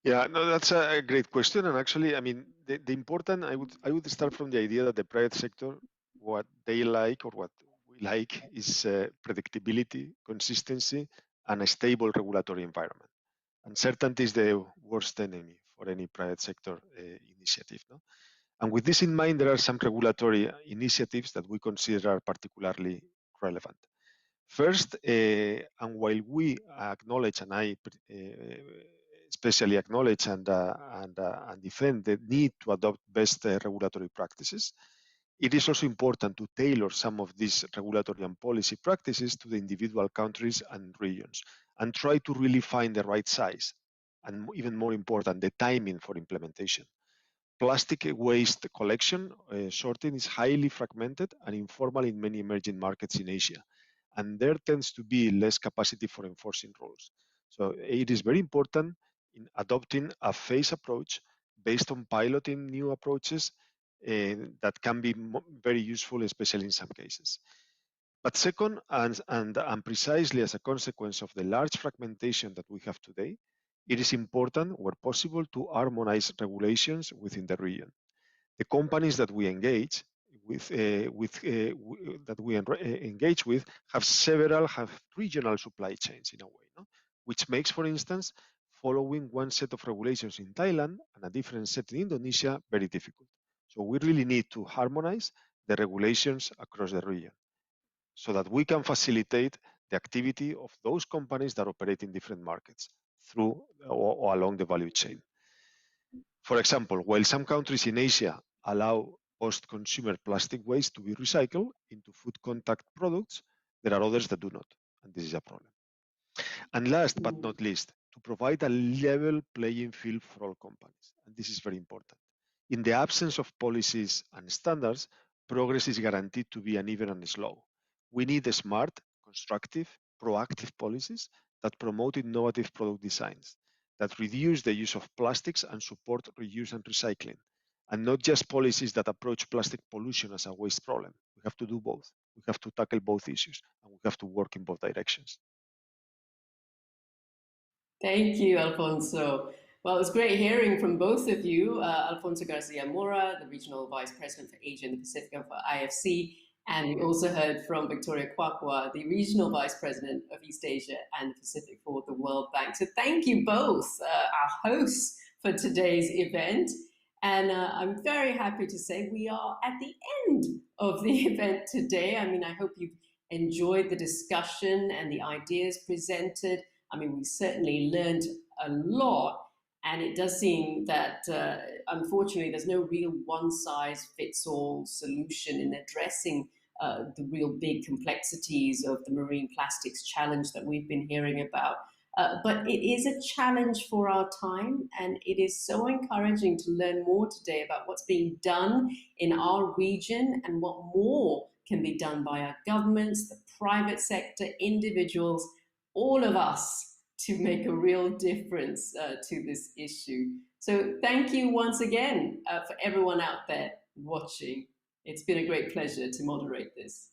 Yeah, no, that's a great question. And actually, I mean, the important, I would start from the idea that the private sector, what they like or what we like is predictability, consistency, and a stable regulatory environment. Uncertainty is the worst enemy for any private sector initiative. No? And with this in mind, there are some regulatory initiatives that we consider are particularly relevant. First, and while we acknowledge, and I especially acknowledge and defend the need to adopt best regulatory practices, it is also important to tailor some of these regulatory and policy practices to the individual countries and regions and try to really find the right size and, even more important, the timing for implementation. Plastic waste collection, sorting is highly fragmented and informal in many emerging markets in Asia, and there tends to be less capacity for enforcing rules. So it is very important in adopting a phased approach based on piloting new approaches that can be very useful, especially in some cases. But second, and precisely as a consequence of the large fragmentation that we have today, it is important, where possible, to harmonize regulations within the region. The companies that we engage with, have regional supply chains in a way, no? Which makes, for instance, following one set of regulations in Thailand and a different set in Indonesia very difficult. So we really need to harmonize the regulations across the region so that we can facilitate the activity of those companies that operate in different markets through or along the value chain. For example, while some countries in Asia allow post-consumer plastic waste to be recycled into food contact products, there are others that do not, and this is a problem. And last but not least, to provide a level playing field for all companies, and this is very important. In the absence of policies and standards, progress is guaranteed to be uneven and slow. We need smart, constructive, proactive policies that promote innovative product designs, that reduce the use of plastics and support reuse and recycling, and not just policies that approach plastic pollution as a waste problem. We have to do both. We have to tackle both issues, and we have to work in both directions. Thank you, Alfonso. Well, it was great hearing from both of you, Alfonso Garcia Mora, the Regional Vice President for Asia and the Pacific of IFC, And we also heard from Victoria Kwakwa, the Regional Vice President of East Asia and the Pacific for the World Bank. So thank you both, our hosts for today's event. And I'm very happy to say we are at the end of the event today. I mean, I hope you've enjoyed the discussion and the ideas presented. I mean, we certainly learned a lot. And it does seem that, unfortunately, there's no real one-size-fits-all solution in addressing the real big complexities of the marine plastics challenge that we've been hearing about. But it is a challenge for our time, and it is so encouraging to learn more today about what's being done in our region and what more can be done by our governments, the private sector, individuals, all of us, to make a real difference to this issue. So thank you once again for everyone out there watching. It's been a great pleasure to moderate this.